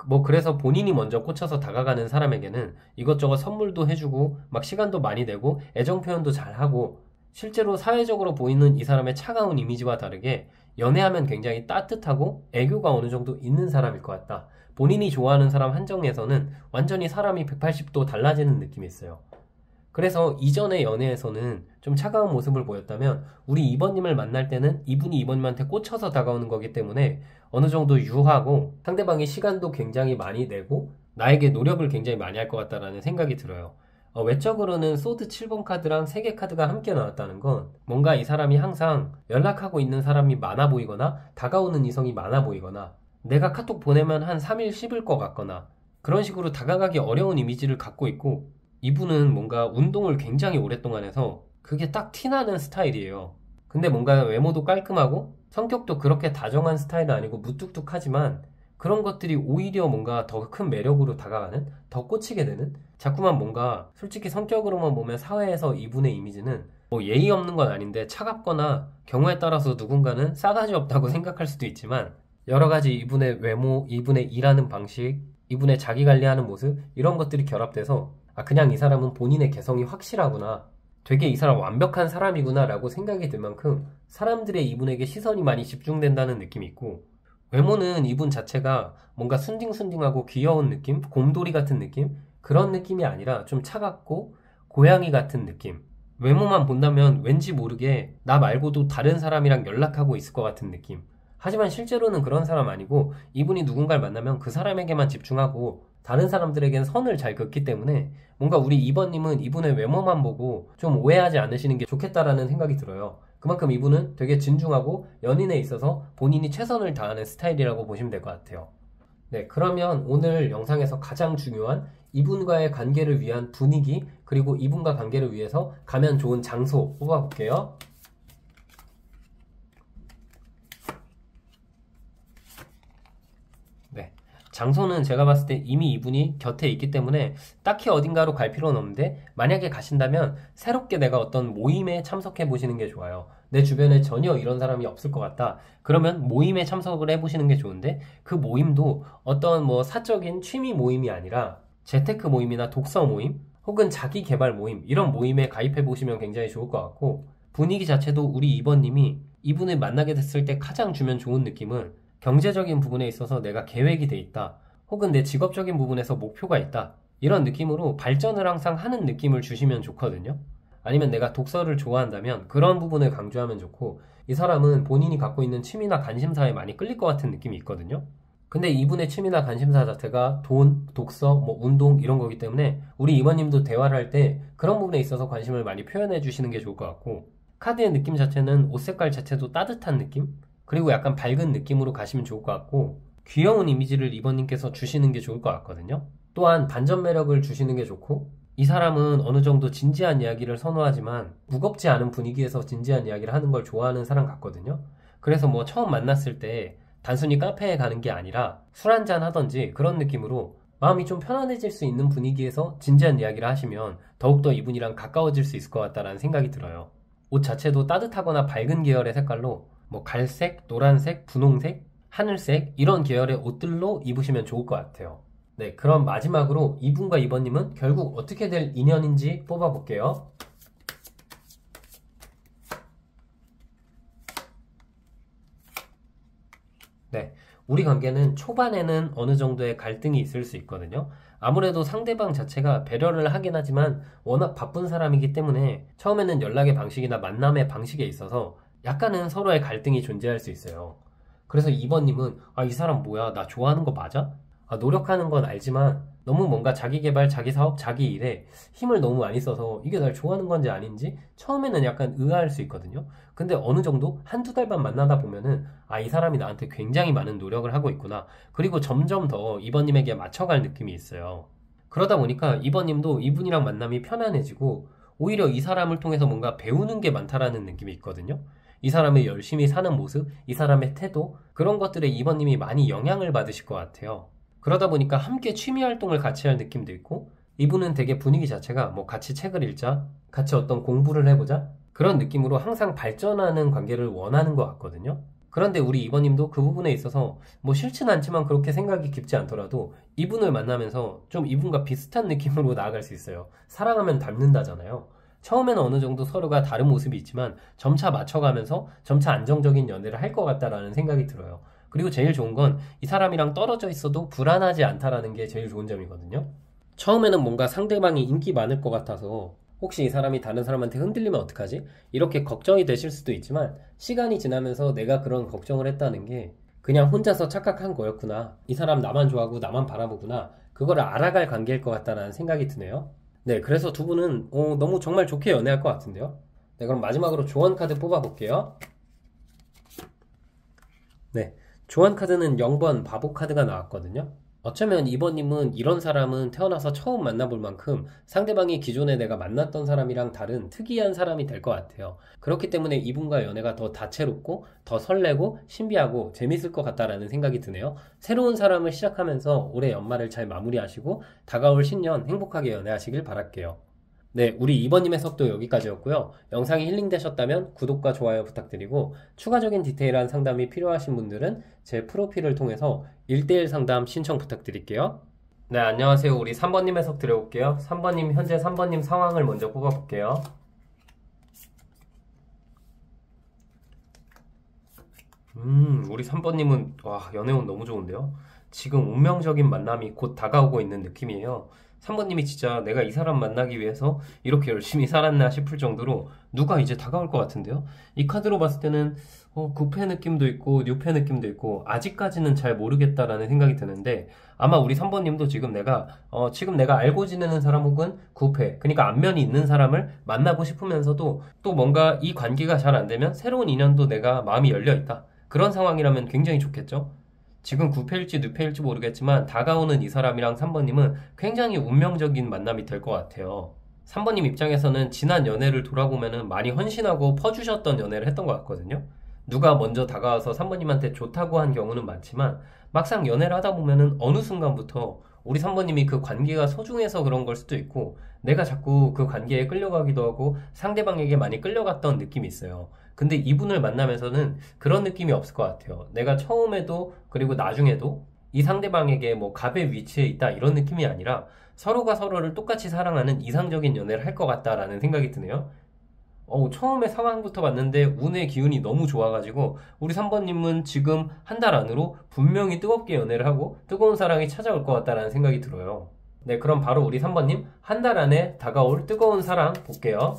뭐 그래서 본인이 먼저 꽂혀서 다가가는 사람에게는 이것저것 선물도 해주고 막 시간도 많이 내고 애정 표현도 잘하고, 실제로 사회적으로 보이는 이 사람의 차가운 이미지와 다르게 연애하면 굉장히 따뜻하고 애교가 어느 정도 있는 사람일 것 같다. 본인이 좋아하는 사람 한정에서는 완전히 사람이 180도 달라지는 느낌이 있어요. 그래서 이전의 연애에서는 좀 차가운 모습을 보였다면 우리 2번님을 만날 때는 이분이 2번님한테 꽂혀서 다가오는 거기 때문에 어느 정도 유하고 상대방이 시간도 굉장히 많이 내고 나에게 노력을 굉장히 많이 할 것 같다라는 생각이 들어요. 외적으로는 소드 7번 카드랑 3개 카드가 함께 나왔다는 건 뭔가 이 사람이 항상 연락하고 있는 사람이 많아 보이거나 다가오는 이성이 많아 보이거나 내가 카톡 보내면 한 3일 씹을 것 같거나 그런 식으로 다가가기 어려운 이미지를 갖고 있고, 이분은 뭔가 운동을 굉장히 오랫동안 해서 그게 딱 티나는 스타일이에요. 근데 뭔가 외모도 깔끔하고 성격도 그렇게 다정한 스타일은 아니고 무뚝뚝하지만 그런 것들이 오히려 뭔가 더 큰 매력으로 다가가는, 더 꽂히게 되는, 자꾸만 뭔가 솔직히 성격으로만 보면 사회에서 이분의 이미지는 뭐 예의 없는 건 아닌데 차갑거나 경우에 따라서 누군가는 싸가지 없다고 생각할 수도 있지만 여러 가지 이분의 외모, 이분의 일하는 방식, 이분의 자기 관리하는 모습, 이런 것들이 결합돼서 그냥 이 사람은 본인의 개성이 확실하구나, 되게 이 사람 완벽한 사람이구나 라고 생각이 들 만큼 사람들의 이분에게 시선이 많이 집중된다는 느낌이 있고, 외모는 이분 자체가 뭔가 순딩순딩하고 귀여운 느낌, 곰돌이 같은 느낌, 그런 느낌이 아니라 좀 차갑고 고양이 같은 느낌. 외모만 본다면 왠지 모르게 나 말고도 다른 사람이랑 연락하고 있을 것 같은 느낌. 하지만 실제로는 그런 사람 아니고 이분이 누군가를 만나면 그 사람에게만 집중하고 다른 사람들에겐 선을 잘 긋기 때문에 뭔가 우리 2번님은 이분의 외모만 보고 좀 오해하지 않으시는 게 좋겠다라는 생각이 들어요. 그만큼 이분은 되게 진중하고 연인에 있어서 본인이 최선을 다하는 스타일이라고 보시면 될 것 같아요. 네, 그러면 오늘 영상에서 가장 중요한 이분과의 관계를 위한 분위기, 그리고 이분과 관계를 위해서 가면 좋은 장소 뽑아볼게요. 네, 장소는 제가 봤을 때 이미 이분이 곁에 있기 때문에 딱히 어딘가로 갈 필요는 없는데, 만약에 가신다면 새롭게 내가 어떤 모임에 참석해 보시는 게 좋아요. 내 주변에 전혀 이런 사람이 없을 것 같다. 그러면 모임에 참석을 해보시는 게 좋은데, 그 모임도 어떤 뭐 사적인 취미 모임이 아니라 재테크 모임이나 독서 모임 혹은 자기 개발 모임, 이런 모임에 가입해 보시면 굉장히 좋을 것 같고, 분위기 자체도 우리 2번님이 이분을 만나게 됐을 때 가장 주면 좋은 느낌은 경제적인 부분에 있어서 내가 계획이 돼 있다, 혹은 내 직업적인 부분에서 목표가 있다, 이런 느낌으로 발전을 항상 하는 느낌을 주시면 좋거든요. 아니면 내가 독서를 좋아한다면 그런 부분을 강조하면 좋고, 이 사람은 본인이 갖고 있는 취미나 관심사에 많이 끌릴 것 같은 느낌이 있거든요. 근데 이분의 취미나 관심사 자체가 돈, 독서, 뭐 운동 이런 거기 때문에 우리 2번님도 대화를 할 때 그런 부분에 있어서 관심을 많이 표현해 주시는 게 좋을 것 같고, 카드의 느낌 자체는 옷 색깔 자체도 따뜻한 느낌? 그리고 약간 밝은 느낌으로 가시면 좋을 것 같고, 귀여운 이미지를 2번님께서 주시는 게 좋을 것 같거든요. 또한 반전 매력을 주시는 게 좋고, 이 사람은 어느 정도 진지한 이야기를 선호하지만 무겁지 않은 분위기에서 진지한 이야기를 하는 걸 좋아하는 사람 같거든요. 그래서 뭐 처음 만났을 때 단순히 카페에 가는 게 아니라 술 한잔 하던지 그런 느낌으로 마음이 좀 편안해질 수 있는 분위기에서 진지한 이야기를 하시면 더욱더 이분이랑 가까워질 수 있을 것 같다는 생각이 들어요. 옷 자체도 따뜻하거나 밝은 계열의 색깔로 뭐 갈색, 노란색, 분홍색, 하늘색 이런 계열의 옷들로 입으시면 좋을 것 같아요. 네, 그럼 마지막으로 이분과 2번님은 결국 어떻게 될 인연인지 뽑아볼게요. 네, 우리 관계는 초반에는 어느 정도의 갈등이 있을 수 있거든요. 아무래도 상대방 자체가 배려를 하긴 하지만 워낙 바쁜 사람이기 때문에 처음에는 연락의 방식이나 만남의 방식에 있어서 약간은 서로의 갈등이 존재할 수 있어요. 그래서 2번님은 이 사람 뭐야? 나 좋아하는 거 맞아? 노력하는 건 알지만 너무 뭔가 자기 개발, 자기 사업, 자기 일에 힘을 너무 많이 써서 이게 날 좋아하는 건지 아닌지 처음에는 약간 의아할 수 있거든요. 근데 어느 정도 한두 달만 만나다 보면은 이 사람이 나한테 굉장히 많은 노력을 하고 있구나. 그리고 점점 더 이번님에게 맞춰갈 느낌이 있어요. 그러다 보니까 이번님도 이분이랑 만남이 편안해지고 오히려 이 사람을 통해서 뭔가 배우는 게 많다라는 느낌이 있거든요. 이 사람의 열심히 사는 모습, 이 사람의 태도, 그런 것들에 이번님이 많이 영향을 받으실 것 같아요. 그러다 보니까 함께 취미 활동을 같이 할 느낌도 있고, 이분은 되게 분위기 자체가 뭐 같이 책을 읽자, 같이 어떤 공부를 해보자, 그런 느낌으로 항상 발전하는 관계를 원하는 것 같거든요. 그런데 우리 이번님도 그 부분에 있어서 뭐 싫진 않지만 그렇게 생각이 깊지 않더라도 이분을 만나면서 좀 이분과 비슷한 느낌으로 나아갈 수 있어요. 사랑하면 닮는다잖아요. 처음에는 어느 정도 서로가 다른 모습이 있지만 점차 맞춰가면서 점차 안정적인 연애를 할 것 같다라는 생각이 들어요. 그리고 제일 좋은 건 이 사람이랑 떨어져 있어도 불안하지 않다라는 게 제일 좋은 점이거든요. 처음에는 뭔가 상대방이 인기 많을 것 같아서 혹시 이 사람이 다른 사람한테 흔들리면 어떡하지? 이렇게 걱정이 되실 수도 있지만 시간이 지나면서 내가 그런 걱정을 했다는 게 그냥 혼자서 착각한 거였구나. 이 사람 나만 좋아하고 나만 바라보구나. 그거를 알아갈 관계일 것 같다는 생각이 드네요. 네, 그래서 두 분은 너무 정말 좋게 연애할 것 같은데요. 네, 그럼 마지막으로 조언 카드 뽑아볼게요. 네, 조언 카드는 0번 바보 카드가 나왔거든요. 어쩌면 이번님은 이런 사람은 태어나서 처음 만나볼 만큼 상대방이 기존에 내가 만났던 사람이랑 다른 특이한 사람이 될 것 같아요. 그렇기 때문에 이분과 연애가 더 다채롭고 더 설레고 신비하고 재밌을 것 같다라는 생각이 드네요. 새로운 사람을 시작하면서 올해 연말을 잘 마무리하시고 다가올 신년 행복하게 연애하시길 바랄게요. 네, 우리 이번님 해석도 여기까지였고요. 영상이 힐링되셨다면 구독과 좋아요 부탁드리고 추가적인 디테일한 상담이 필요하신 분들은 제 프로필을 통해서 1대1 상담 신청 부탁드릴게요. 네, 안녕하세요. 우리 3번님 해석 드려볼게요. 3번님, 현재 3번님 상황을 먼저 뽑아볼게요. 우리 3번님은 연애운 너무 좋은데요. 지금 운명적인 만남이 곧 다가오고 있는 느낌이에요. 3번님이 진짜 내가 이 사람 만나기 위해서 이렇게 열심히 살았나 싶을 정도로 누가 이제 다가올 것 같은데요. 이 카드로 봤을 때는 구패 느낌도 있고 뉴패 느낌도 있고 아직까지는 잘 모르겠다라는 생각이 드는데 아마 우리 3번님도 지금 내가 알고 지내는 사람 혹은 구패, 그러니까 안면이 있는 사람을 만나고 싶으면서도 또 뭔가 이 관계가 잘 안 되면 새로운 인연도 내가 마음이 열려 있다. 그런 상황이라면 굉장히 좋겠죠. 지금 9패일지 늑패일지 모르겠지만 다가오는 이 사람이랑 3번님은 굉장히 운명적인 만남이 될 것 같아요. 3번님 입장에서는 지난 연애를 돌아보면은 많이 헌신하고 퍼주셨던 연애를 했던 것 같거든요. 누가 먼저 다가와서 3번님한테 좋다고 한 경우는 많지만 막상 연애를 하다 보면은 어느 순간부터 우리 3번님이 그 관계가 소중해서 그런 걸 수도 있고 내가 자꾸 그 관계에 끌려가기도 하고 상대방에게 많이 끌려갔던 느낌이 있어요. 근데 이분을 만나면서는 그런 느낌이 없을 것 같아요. 내가 처음에도 그리고 나중에도 이 상대방에게 뭐 갑의 위치에 있다 이런 느낌이 아니라 서로가 서로를 똑같이 사랑하는 이상적인 연애를 할 것 같다라는 생각이 드네요. 처음에 상황부터 봤는데 운의 기운이 너무 좋아가지고 우리 3번님은 지금 한 달 안으로 분명히 뜨겁게 연애를 하고 뜨거운 사랑이 찾아올 것 같다라는 생각이 들어요. 네, 그럼 바로 우리 3번님 한 달 안에 다가올 뜨거운 사랑 볼게요.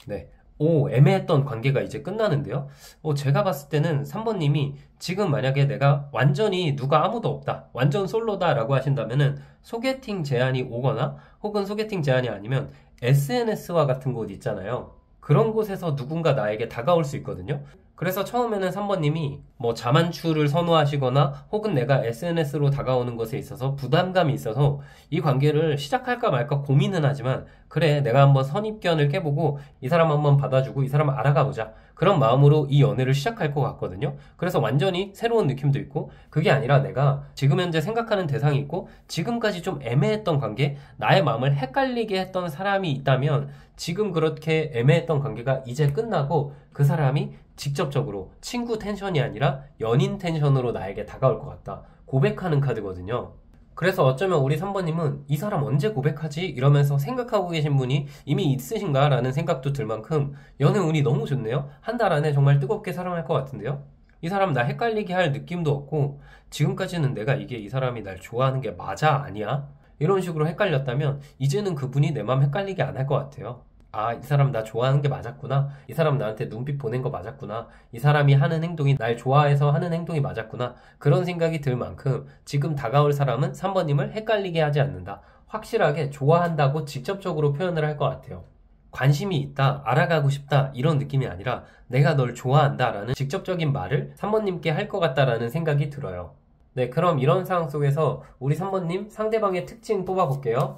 네. 애매했던 관계가 이제 끝나는데요. 제가 봤을 때는 3번님이 지금 만약에 내가 완전히 누가 아무도 없다, 완전 솔로다라고 하신다면은 소개팅 제안이 오거나 혹은 소개팅 제안이 아니면 SNS와 같은 곳 있잖아요. 그런 곳에서 누군가 나에게 다가올 수 있거든요. 그래서 처음에는 3번님이 뭐 자만추를 선호하시거나 혹은 내가 SNS로 다가오는 것에 있어서 부담감이 있어서 이 관계를 시작할까 말까 고민은 하지만 그래, 내가 한번 선입견을 깨보고 이 사람 한번 받아주고 이 사람 알아가보자, 그런 마음으로 이 연애를 시작할 것 같거든요. 그래서 완전히 새로운 느낌도 있고 그게 아니라 내가 지금 현재 생각하는 대상이 있고 지금까지 좀 애매했던 관계, 나의 마음을 헷갈리게 했던 사람이 있다면 지금 그렇게 애매했던 관계가 이제 끝나고 그 사람이 직접적으로 친구 텐션이 아니라 연인 텐션으로 나에게 다가올 것 같다. 고백하는 카드거든요. 그래서 어쩌면 우리 3번님은 이 사람 언제 고백하지? 이러면서 생각하고 계신 분이 이미 있으신가? 라는 생각도 들 만큼 연애 운이 너무 좋네요. 한 달 안에 정말 뜨겁게 사랑할 것 같은데요. 이 사람 나 헷갈리게 할 느낌도 없고 지금까지는 내가 이게 이 사람이 날 좋아하는 게 맞아? 아니야? 이런 식으로 헷갈렸다면 이제는 그분이 내 마음 헷갈리게 안 할 것 같아요. 아, 이 사람 나 좋아하는 게 맞았구나. 이 사람 나한테 눈빛 보낸 거 맞았구나. 이 사람이 하는 행동이 날 좋아해서 하는 행동이 맞았구나. 그런 생각이 들 만큼 지금 다가올 사람은 3번님을 헷갈리게 하지 않는다. 확실하게 좋아한다고 직접적으로 표현을 할 것 같아요. 관심이 있다, 알아가고 싶다, 이런 느낌이 아니라 내가 널 좋아한다 라는 직접적인 말을 3번님께 할 것 같다라는 생각이 들어요. 네, 그럼 이런 상황 속에서 우리 3번님 상대방의 특징 뽑아볼게요.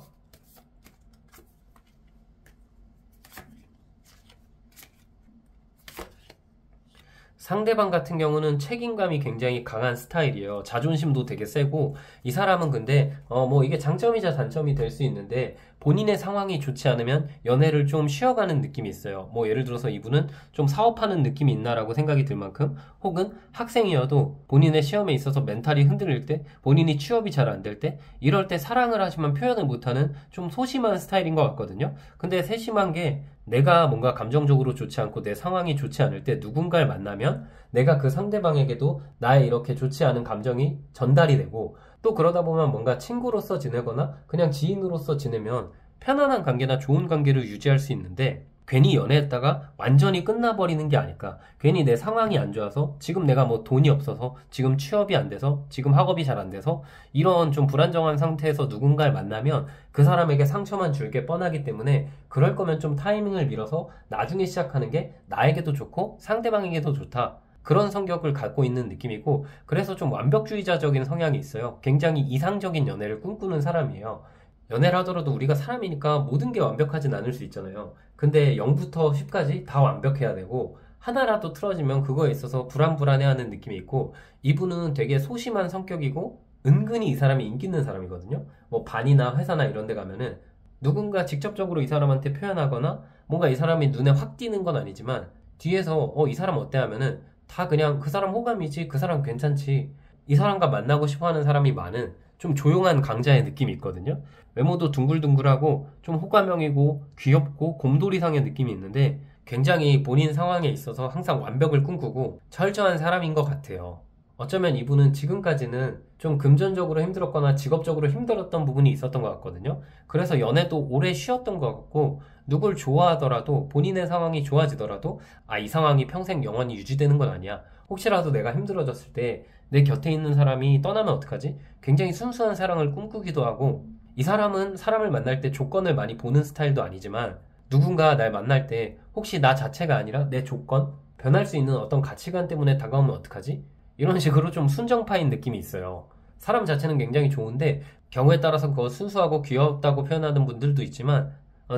상대방 같은 경우는 책임감이 굉장히 강한 스타일이에요. 자존심도 되게 세고, 이 사람은 근데 뭐 이게 장점이자 단점이 될 수 있는데, 본인의 상황이 좋지 않으면 연애를 좀 쉬어가는 느낌이 있어요. 뭐 예를 들어서 이분은 좀 사업하는 느낌이 있나라고 생각이 들 만큼, 혹은 학생이어도 본인의 시험에 있어서 멘탈이 흔들릴 때, 본인이 취업이 잘 안 될 때, 이럴 때 사랑을 하지만 표현을 못하는 좀 소심한 스타일인 것 같거든요. 근데 세심한 게, 내가 뭔가 감정적으로 좋지 않고 내 상황이 좋지 않을 때 누군가를 만나면 내가 그 상대방에게도 나의 이렇게 좋지 않은 감정이 전달이 되고, 또 그러다 보면 뭔가 친구로서 지내거나 그냥 지인으로서 지내면 편안한 관계나 좋은 관계를 유지할 수 있는데, 괜히 연애했다가 완전히 끝나버리는 게 아닐까. 괜히 내 상황이 안 좋아서, 지금 내가 뭐 돈이 없어서, 지금 취업이 안 돼서, 지금 학업이 잘 안 돼서, 이런 좀 불안정한 상태에서 누군가를 만나면 그 사람에게 상처만 줄 게 뻔하기 때문에, 그럴 거면 좀 타이밍을 밀어서 나중에 시작하는 게 나에게도 좋고 상대방에게도 좋다. 그런 성격을 갖고 있는 느낌이고, 그래서 좀 완벽주의자적인 성향이 있어요. 굉장히 이상적인 연애를 꿈꾸는 사람이에요. 연애를 하더라도 우리가 사람이니까 모든 게 완벽하진 않을 수 있잖아요. 근데 0부터 10까지 다 완벽해야 되고, 하나라도 틀어지면 그거에 있어서 불안불안해하는 느낌이 있고, 이분은 되게 소심한 성격이고 은근히 이 사람이 인기 있는 사람이거든요. 뭐 반이나 회사나 이런 데 가면은 누군가 직접적으로 이 사람한테 표현하거나 뭔가 이 사람이 눈에 확 띄는 건 아니지만, 뒤에서 이 사람 어때 하면은 다 그냥 그 사람 호감이지, 그 사람 괜찮지, 이 사람과 만나고 싶어 하는 사람이 많은 좀 조용한 강자의 느낌이 있거든요. 외모도 둥글둥글하고 좀 호감형이고 귀엽고 곰돌이상의 느낌이 있는데, 굉장히 본인 상황에 있어서 항상 완벽을 꿈꾸고 철저한 사람인 것 같아요. 어쩌면 이분은 지금까지는 좀 금전적으로 힘들었거나 직업적으로 힘들었던 부분이 있었던 것 같거든요. 그래서 연애도 오래 쉬었던 것 같고, 누굴 좋아하더라도 본인의 상황이 좋아지더라도 이 상황이 평생 영원히 유지되는 건 아니야. 혹시라도 내가 힘들어졌을 때 내 곁에 있는 사람이 떠나면 어떡하지? 굉장히 순수한 사랑을 꿈꾸기도 하고, 이 사람은 사람을 만날 때 조건을 많이 보는 스타일도 아니지만, 누군가 날 만날 때 혹시 나 자체가 아니라 내 조건, 변할 수 있는 어떤 가치관 때문에 다가오면 어떡하지? 이런 식으로 좀 순정파인 느낌이 있어요. 사람 자체는 굉장히 좋은데 경우에 따라서 그거 순수하고 귀엽다고 표현하는 분들도 있지만,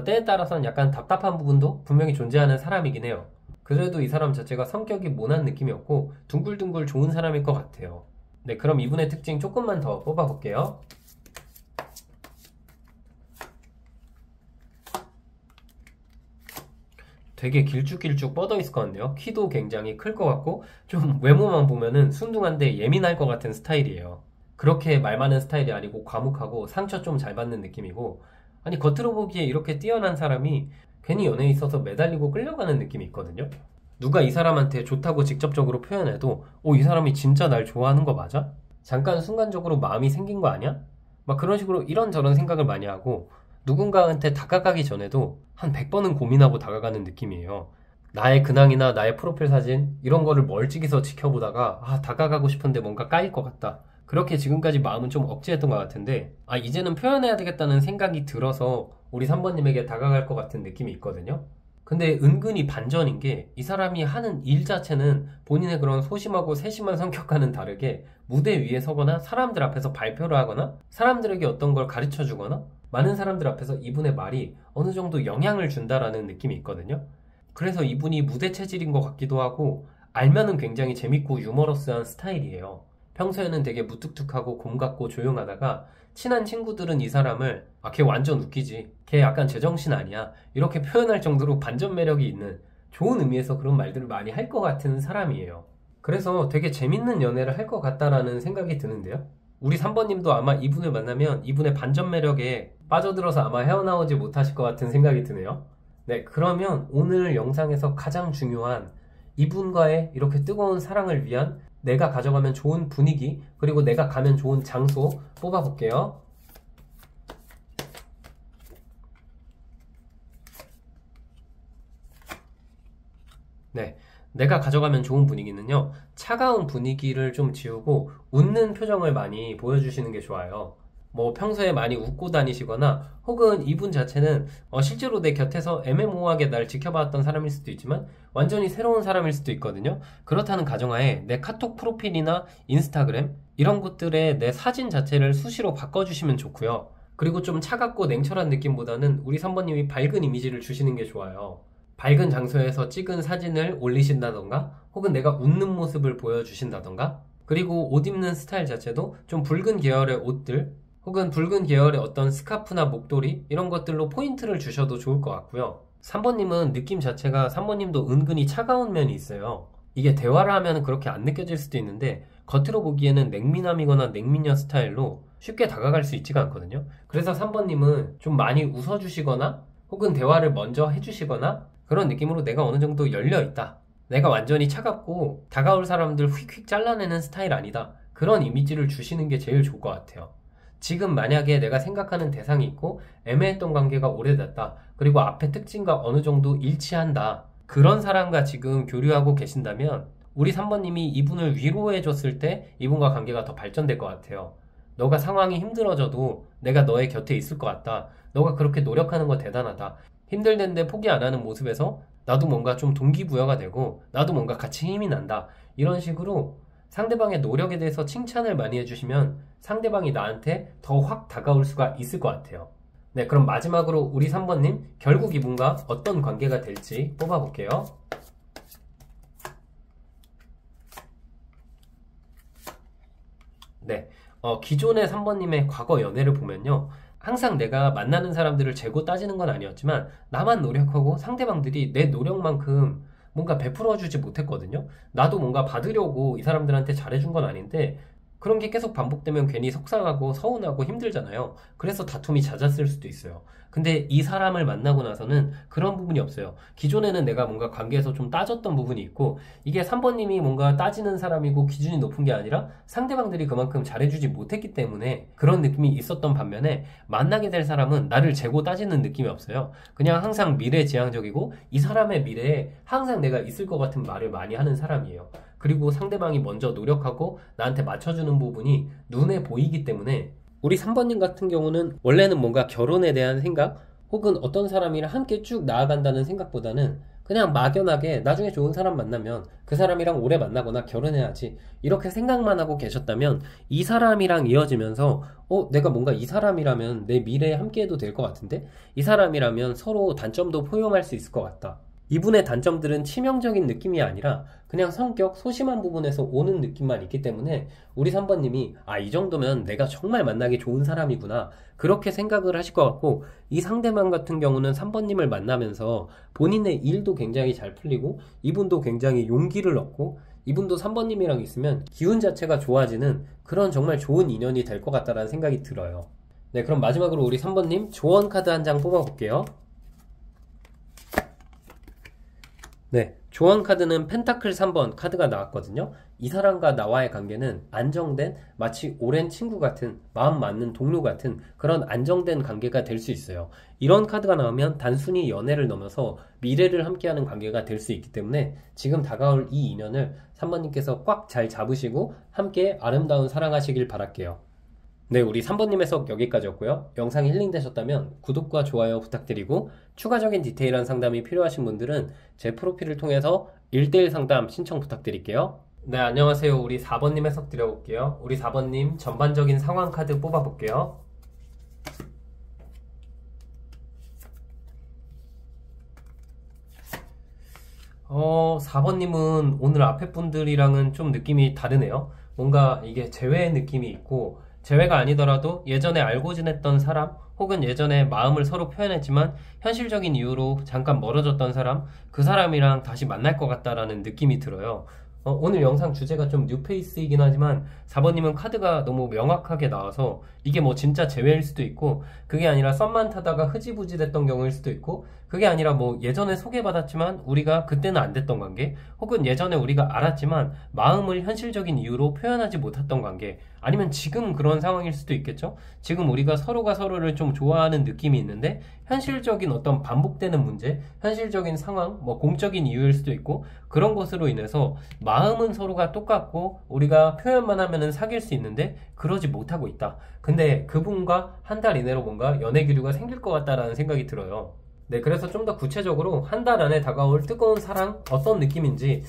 때에 따라서는 약간 답답한 부분도 분명히 존재하는 사람이긴 해요. 그래도 이 사람 자체가 성격이 모난 느낌이었고 둥글둥글 좋은 사람일 것 같아요. 네, 그럼 이분의 특징 조금만 더 뽑아볼게요. 되게 길쭉길쭉 뻗어 있을 것 같네요. 키도 굉장히 클 것 같고, 좀 외모만 보면은 순둥한데 예민할 것 같은 스타일이에요. 그렇게 말 많은 스타일이 아니고 과묵하고 상처 좀 잘 받는 느낌이고, 아니 겉으로 보기에 이렇게 뛰어난 사람이 괜히 연애에 있어서 매달리고 끌려가는 느낌이 있거든요. 누가 이 사람한테 좋다고 직접적으로 표현해도 이 사람이 진짜 날 좋아하는 거 맞아? 잠깐 순간적으로 마음이 생긴 거 아니야? 막 그런 식으로 이런저런 생각을 많이 하고, 누군가한테 다가가기 전에도 한 100번은 고민하고 다가가는 느낌이에요. 나의 근황이나 나의 프로필 사진 이런 거를 멀찍이서 지켜보다가 다가가고 싶은데 뭔가 까일 것 같다. 그렇게 지금까지 마음은 좀 억제했던 것 같은데, 이제는 표현해야 되겠다는 생각이 들어서 우리 3번님에게 다가갈 것 같은 느낌이 있거든요. 근데 은근히 반전인 게, 이 사람이 하는 일 자체는 본인의 그런 소심하고 세심한 성격과는 다르게 무대 위에 서거나 사람들 앞에서 발표를 하거나 사람들에게 어떤 걸 가르쳐 주거나 많은 사람들 앞에서 이분의 말이 어느 정도 영향을 준다라는 느낌이 있거든요. 그래서 이분이 무대 체질인 것 같기도 하고, 알면은 굉장히 재밌고 유머러스한 스타일이에요. 평소에는 되게 무뚝뚝하고 곰같고 조용하다가 친한 친구들은 이 사람을 걔 완전 웃기지, 걔 약간 제정신 아니야, 이렇게 표현할 정도로 반전 매력이 있는, 좋은 의미에서 그런 말들을 많이 할 것 같은 사람이에요. 그래서 되게 재밌는 연애를 할 것 같다라는 생각이 드는데요. 우리 3번님도 아마 이분을 만나면 이분의 반전 매력에 빠져들어서 아마 헤어나오지 못하실 것 같은 생각이 드네요. 네, 그러면 오늘 영상에서 가장 중요한 이분과의 이렇게 뜨거운 사랑을 위한 내가 가져가면 좋은 분위기, 그리고 내가 가면 좋은 장소 뽑아볼게요. 내가 가져가면 좋은 분위기는요, 차가운 분위기를 좀 지우고 웃는 표정을 많이 보여주시는 게 좋아요. 뭐 평소에 많이 웃고 다니시거나 혹은 이분 자체는 실제로 내 곁에서 애매모호하게 날 지켜봤던 사람일 수도 있지만 완전히 새로운 사람일 수도 있거든요. 그렇다는 가정하에 내 카톡 프로필이나 인스타그램 이런 곳들에 내 사진 자체를 수시로 바꿔주시면 좋고요. 그리고 좀 차갑고 냉철한 느낌보다는 우리 3번님이 밝은 이미지를 주시는 게 좋아요. 밝은 장소에서 찍은 사진을 올리신다던가 혹은 내가 웃는 모습을 보여주신다던가, 그리고 옷 입는 스타일 자체도 좀 붉은 계열의 옷들 혹은 붉은 계열의 어떤 스카프나 목도리 이런 것들로 포인트를 주셔도 좋을 것 같고요. 3번님은 느낌 자체가 3번님도 은근히 차가운 면이 있어요. 이게 대화를 하면 그렇게 안 느껴질 수도 있는데 겉으로 보기에는 냉미남이거나 냉미녀 스타일로 쉽게 다가갈 수 있지가 않거든요. 그래서 3번님은 좀 많이 웃어주시거나 혹은 대화를 먼저 해주시거나 그런 느낌으로 내가 어느 정도 열려있다, 내가 완전히 차갑고 다가올 사람들 휙휙 잘라내는 스타일 아니다, 그런 이미지를 주시는 게 제일 좋을 것 같아요. 지금 만약에 내가 생각하는 대상이 있고 애매했던 관계가 오래됐다, 그리고 앞에 특징과 어느 정도 일치한다, 그런 사람과 지금 교류하고 계신다면 우리 3번님이 이분을 위로해줬을 때 이분과 관계가 더 발전될 것 같아요. 너가 상황이 힘들어져도 내가 너의 곁에 있을 것 같다, 너가 그렇게 노력하는 거 대단하다, 힘들는데 포기 안 하는 모습에서 나도 뭔가 좀 동기부여가 되고 나도 뭔가 같이 힘이 난다, 이런 식으로 상대방의 노력에 대해서 칭찬을 많이 해주시면 상대방이 나한테 더 확 다가올 수가 있을 것 같아요. 네, 그럼 마지막으로 우리 3번님 결국 이분과 어떤 관계가 될지 뽑아볼게요. 네, 기존의 3번님의 과거 연애를 보면요, 항상 내가 만나는 사람들을 재고 따지는 건 아니었지만 나만 노력하고 상대방들이 내 노력만큼 뭔가 베풀어주지 못했거든요. 나도 뭔가 받으려고 이 사람들한테 잘해준 건 아닌데 그런 게 계속 반복되면 괜히 속상하고 서운하고 힘들잖아요. 그래서 다툼이 잦았을 수도 있어요. 근데 이 사람을 만나고 나서는 그런 부분이 없어요. 기존에는 내가 뭔가 관계에서 좀 따졌던 부분이 있고, 이게 3번님이 뭔가 따지는 사람이고 기준이 높은 게 아니라 상대방들이 그만큼 잘해주지 못했기 때문에 그런 느낌이 있었던 반면에 만나게 될 사람은 나를 재고 따지는 느낌이 없어요. 그냥 항상 미래지향적이고 이 사람의 미래에 항상 내가 있을 것 같은 말을 많이 하는 사람이에요. 그리고 상대방이 먼저 노력하고 나한테 맞춰주는 부분이 눈에 보이기 때문에 우리 3번님 같은 경우는 원래는 뭔가 결혼에 대한 생각 혹은 어떤 사람이랑 함께 쭉 나아간다는 생각보다는 그냥 막연하게 나중에 좋은 사람 만나면 그 사람이랑 오래 만나거나 결혼해야지 이렇게 생각만 하고 계셨다면 이 사람이랑 이어지면서 내가 뭔가 이 사람이라면 내 미래에 함께해도 될 것 같은데, 이 사람이라면 서로 단점도 포용할 수 있을 것 같다, 이분의 단점들은 치명적인 느낌이 아니라 그냥 성격, 소심한 부분에서 오는 느낌만 있기 때문에 우리 3번님이 이 정도면 내가 정말 만나기 좋은 사람이구나, 그렇게 생각을 하실 것 같고, 이 상대방 같은 경우는 3번님을 만나면서 본인의 일도 굉장히 잘 풀리고 이분도 굉장히 용기를 얻고 이분도 3번님이랑 있으면 기운 자체가 좋아지는 그런 정말 좋은 인연이 될 것 같다는 생각이 들어요. 네, 그럼 마지막으로 우리 3번님 조언 카드 한 장 뽑아볼게요. 네, 조언 카드는 펜타클 3번 카드가 나왔거든요. 이 사람과 나와의 관계는 안정된, 마치 오랜 친구 같은, 마음 맞는 동료 같은 그런 안정된 관계가 될 수 있어요. 이런 카드가 나오면 단순히 연애를 넘어서 미래를 함께하는 관계가 될 수 있기 때문에 지금 다가올 이 인연을 3번님께서 꽉 잘 잡으시고 함께 아름다운 사랑하시길 바랄게요. 네, 우리 3번님 해석 여기까지였고요. 영상이 힐링되셨다면 구독과 좋아요 부탁드리고, 추가적인 디테일한 상담이 필요하신 분들은 제 프로필을 통해서 1대1 상담 신청 부탁드릴게요. 네, 안녕하세요. 우리 4번님 해석 드려볼게요. 우리 4번님 전반적인 상황 카드 뽑아볼게요. 어, 4번님은 오늘 앞에 분들이랑은 좀 느낌이 다르네요. 뭔가 이게 재회의 느낌이 있고, 재회가 아니더라도 예전에 알고 지냈던 사람 혹은 예전에 마음을 서로 표현했지만 현실적인 이유로 잠깐 멀어졌던 사람, 그 사람이랑 다시 만날 것 같다라는 느낌이 들어요. 오늘 영상 주제가 좀 뉴페이스이긴 하지만 4번님은 카드가 너무 명확하게 나와서 이게 뭐 진짜 재회일 수도 있고, 그게 아니라 썸만 타다가 흐지부지 됐던 경우일 수도 있고, 그게 아니라 뭐 예전에 소개받았지만 우리가 그때는 안 됐던 관계, 혹은 예전에 우리가 알았지만 마음을 현실적인 이유로 표현하지 못했던 관계, 아니면 지금 그런 상황일 수도 있겠죠. 지금 우리가 서로가 서로를 좀 좋아하는 느낌이 있는데 현실적인 어떤 반복되는 문제, 현실적인 상황, 뭐 공적인 이유일 수도 있고, 그런 것으로 인해서 마음은 서로가 똑같고 우리가 표현만 하면은 사귈 수 있는데 그러지 못하고 있다. 근데 그분과 한 달 이내로 뭔가 연애 기류가 생길 것 같다라는 생각이 들어요. 네, 그래서 좀 더 구체적으로 한 달 안에 다가올 뜨거운 사랑 어떤 느낌인지,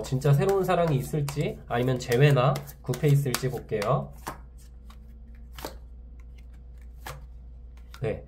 진짜 새로운 사랑이 있을지 아니면 재회나 구패 있을지 볼게요. 네,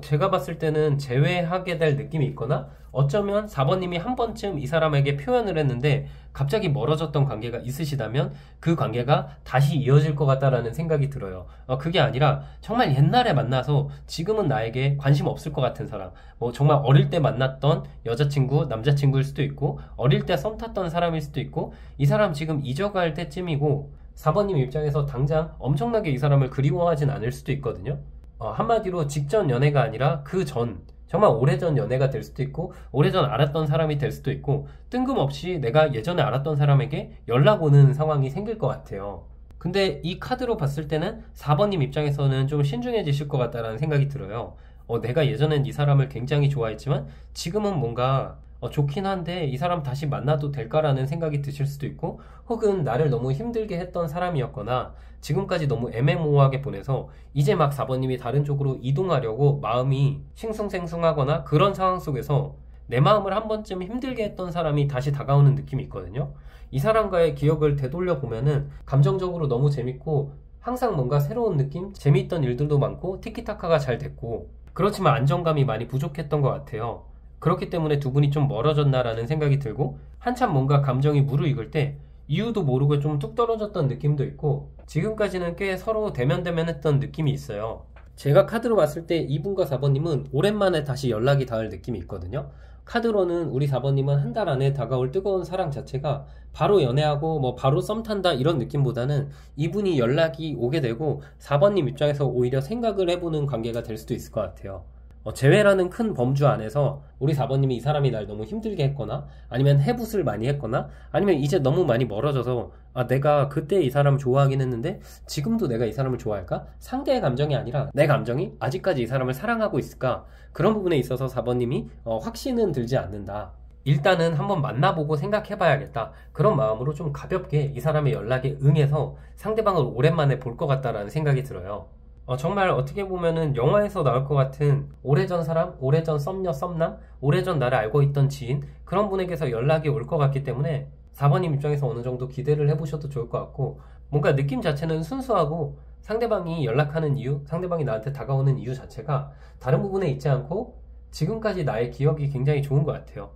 제가 봤을 때는 재회하게 될 느낌이 있거나, 어쩌면 4번님이 한 번쯤 이 사람에게 표현을 했는데 갑자기 멀어졌던 관계가 있으시다면 그 관계가 다시 이어질 것 같다라는 생각이 들어요. 그게 아니라 정말 옛날에 만나서 지금은 나에게 관심 없을 것 같은 사람, 뭐 정말 어릴 때 만났던 여자친구, 남자친구일 수도 있고, 어릴 때 썸 탔던 사람일 수도 있고, 이 사람 지금 잊어갈 때쯤이고 4번님 입장에서 당장 엄청나게 이 사람을 그리워하진 않을 수도 있거든요. 한마디로 직전 연애가 아니라 그 전, 정말 오래전 연애가 될 수도 있고, 오래전 알았던 사람이 될 수도 있고, 뜬금없이 내가 예전에 알았던 사람에게 연락 오는 상황이 생길 것 같아요. 근데 이 카드로 봤을 때는 4번님 입장에서는 좀 신중해지실 것 같다는 생각이 들어요. 내가 예전엔 이 사람을 굉장히 좋아했지만 지금은 뭔가 좋긴 한데 이 사람 다시 만나도 될까라는 생각이 드실 수도 있고, 혹은 나를 너무 힘들게 했던 사람이었거나 지금까지 너무 애매모호하게 보내서 이제 막 4번님이 다른 쪽으로 이동하려고 마음이 싱숭생숭하거나, 그런 상황 속에서 내 마음을 한 번쯤 힘들게 했던 사람이 다시 다가오는 느낌이 있거든요. 이 사람과의 기억을 되돌려 보면은 감정적으로 너무 재밌고, 항상 뭔가 새로운 느낌, 재미있던 일들도 많고 티키타카가 잘 됐고, 그렇지만 안정감이 많이 부족했던 것 같아요. 그렇기 때문에 두 분이 좀 멀어졌나라는 생각이 들고, 한참 뭔가 감정이 무르익을 때 이유도 모르고 좀 뚝 떨어졌던 느낌도 있고, 지금까지는 꽤 서로 대면대면했던 느낌이 있어요. 제가 카드로 봤을 때 이분과 4번님은 오랜만에 다시 연락이 닿을 느낌이 있거든요. 카드로는 우리 4번님은 한 달 안에 다가올 뜨거운 사랑 자체가 바로 연애하고 뭐 바로 썸 탄다 이런 느낌보다는 이분이 연락이 오게 되고 4번님 입장에서 오히려 생각을 해보는 관계가 될 수도 있을 것 같아요. 재회라는 큰 범주 안에서 우리 4번님이 이 사람이 날 너무 힘들게 했거나, 아니면 해붓을 많이 했거나, 아니면 이제 너무 많이 멀어져서 내가 그때 이 사람 좋아하긴 했는데 지금도 내가 이 사람을 좋아할까? 상대의 감정이 아니라 내 감정이 아직까지 이 사람을 사랑하고 있을까? 그런 부분에 있어서 4번님이 확신은 들지 않는다. 일단은 한번 만나보고 생각해봐야겠다. 그런 마음으로 좀 가볍게 이 사람의 연락에 응해서 상대방을 오랜만에 볼 것 같다라는 생각이 들어요. 정말 어떻게 보면은 영화에서 나올 것 같은 오래전 사람, 오래전 썸녀, 썸남, 오래전 나를 알고 있던 지인, 그런 분에게서 연락이 올 것 같기 때문에 4번님 입장에서 어느 정도 기대를 해보셔도 좋을 것 같고, 뭔가 느낌 자체는 순수하고 상대방이 연락하는 이유, 상대방이 나한테 다가오는 이유 자체가 다른 부분에 있지 않고 지금까지 나의 기억이 굉장히 좋은 것 같아요.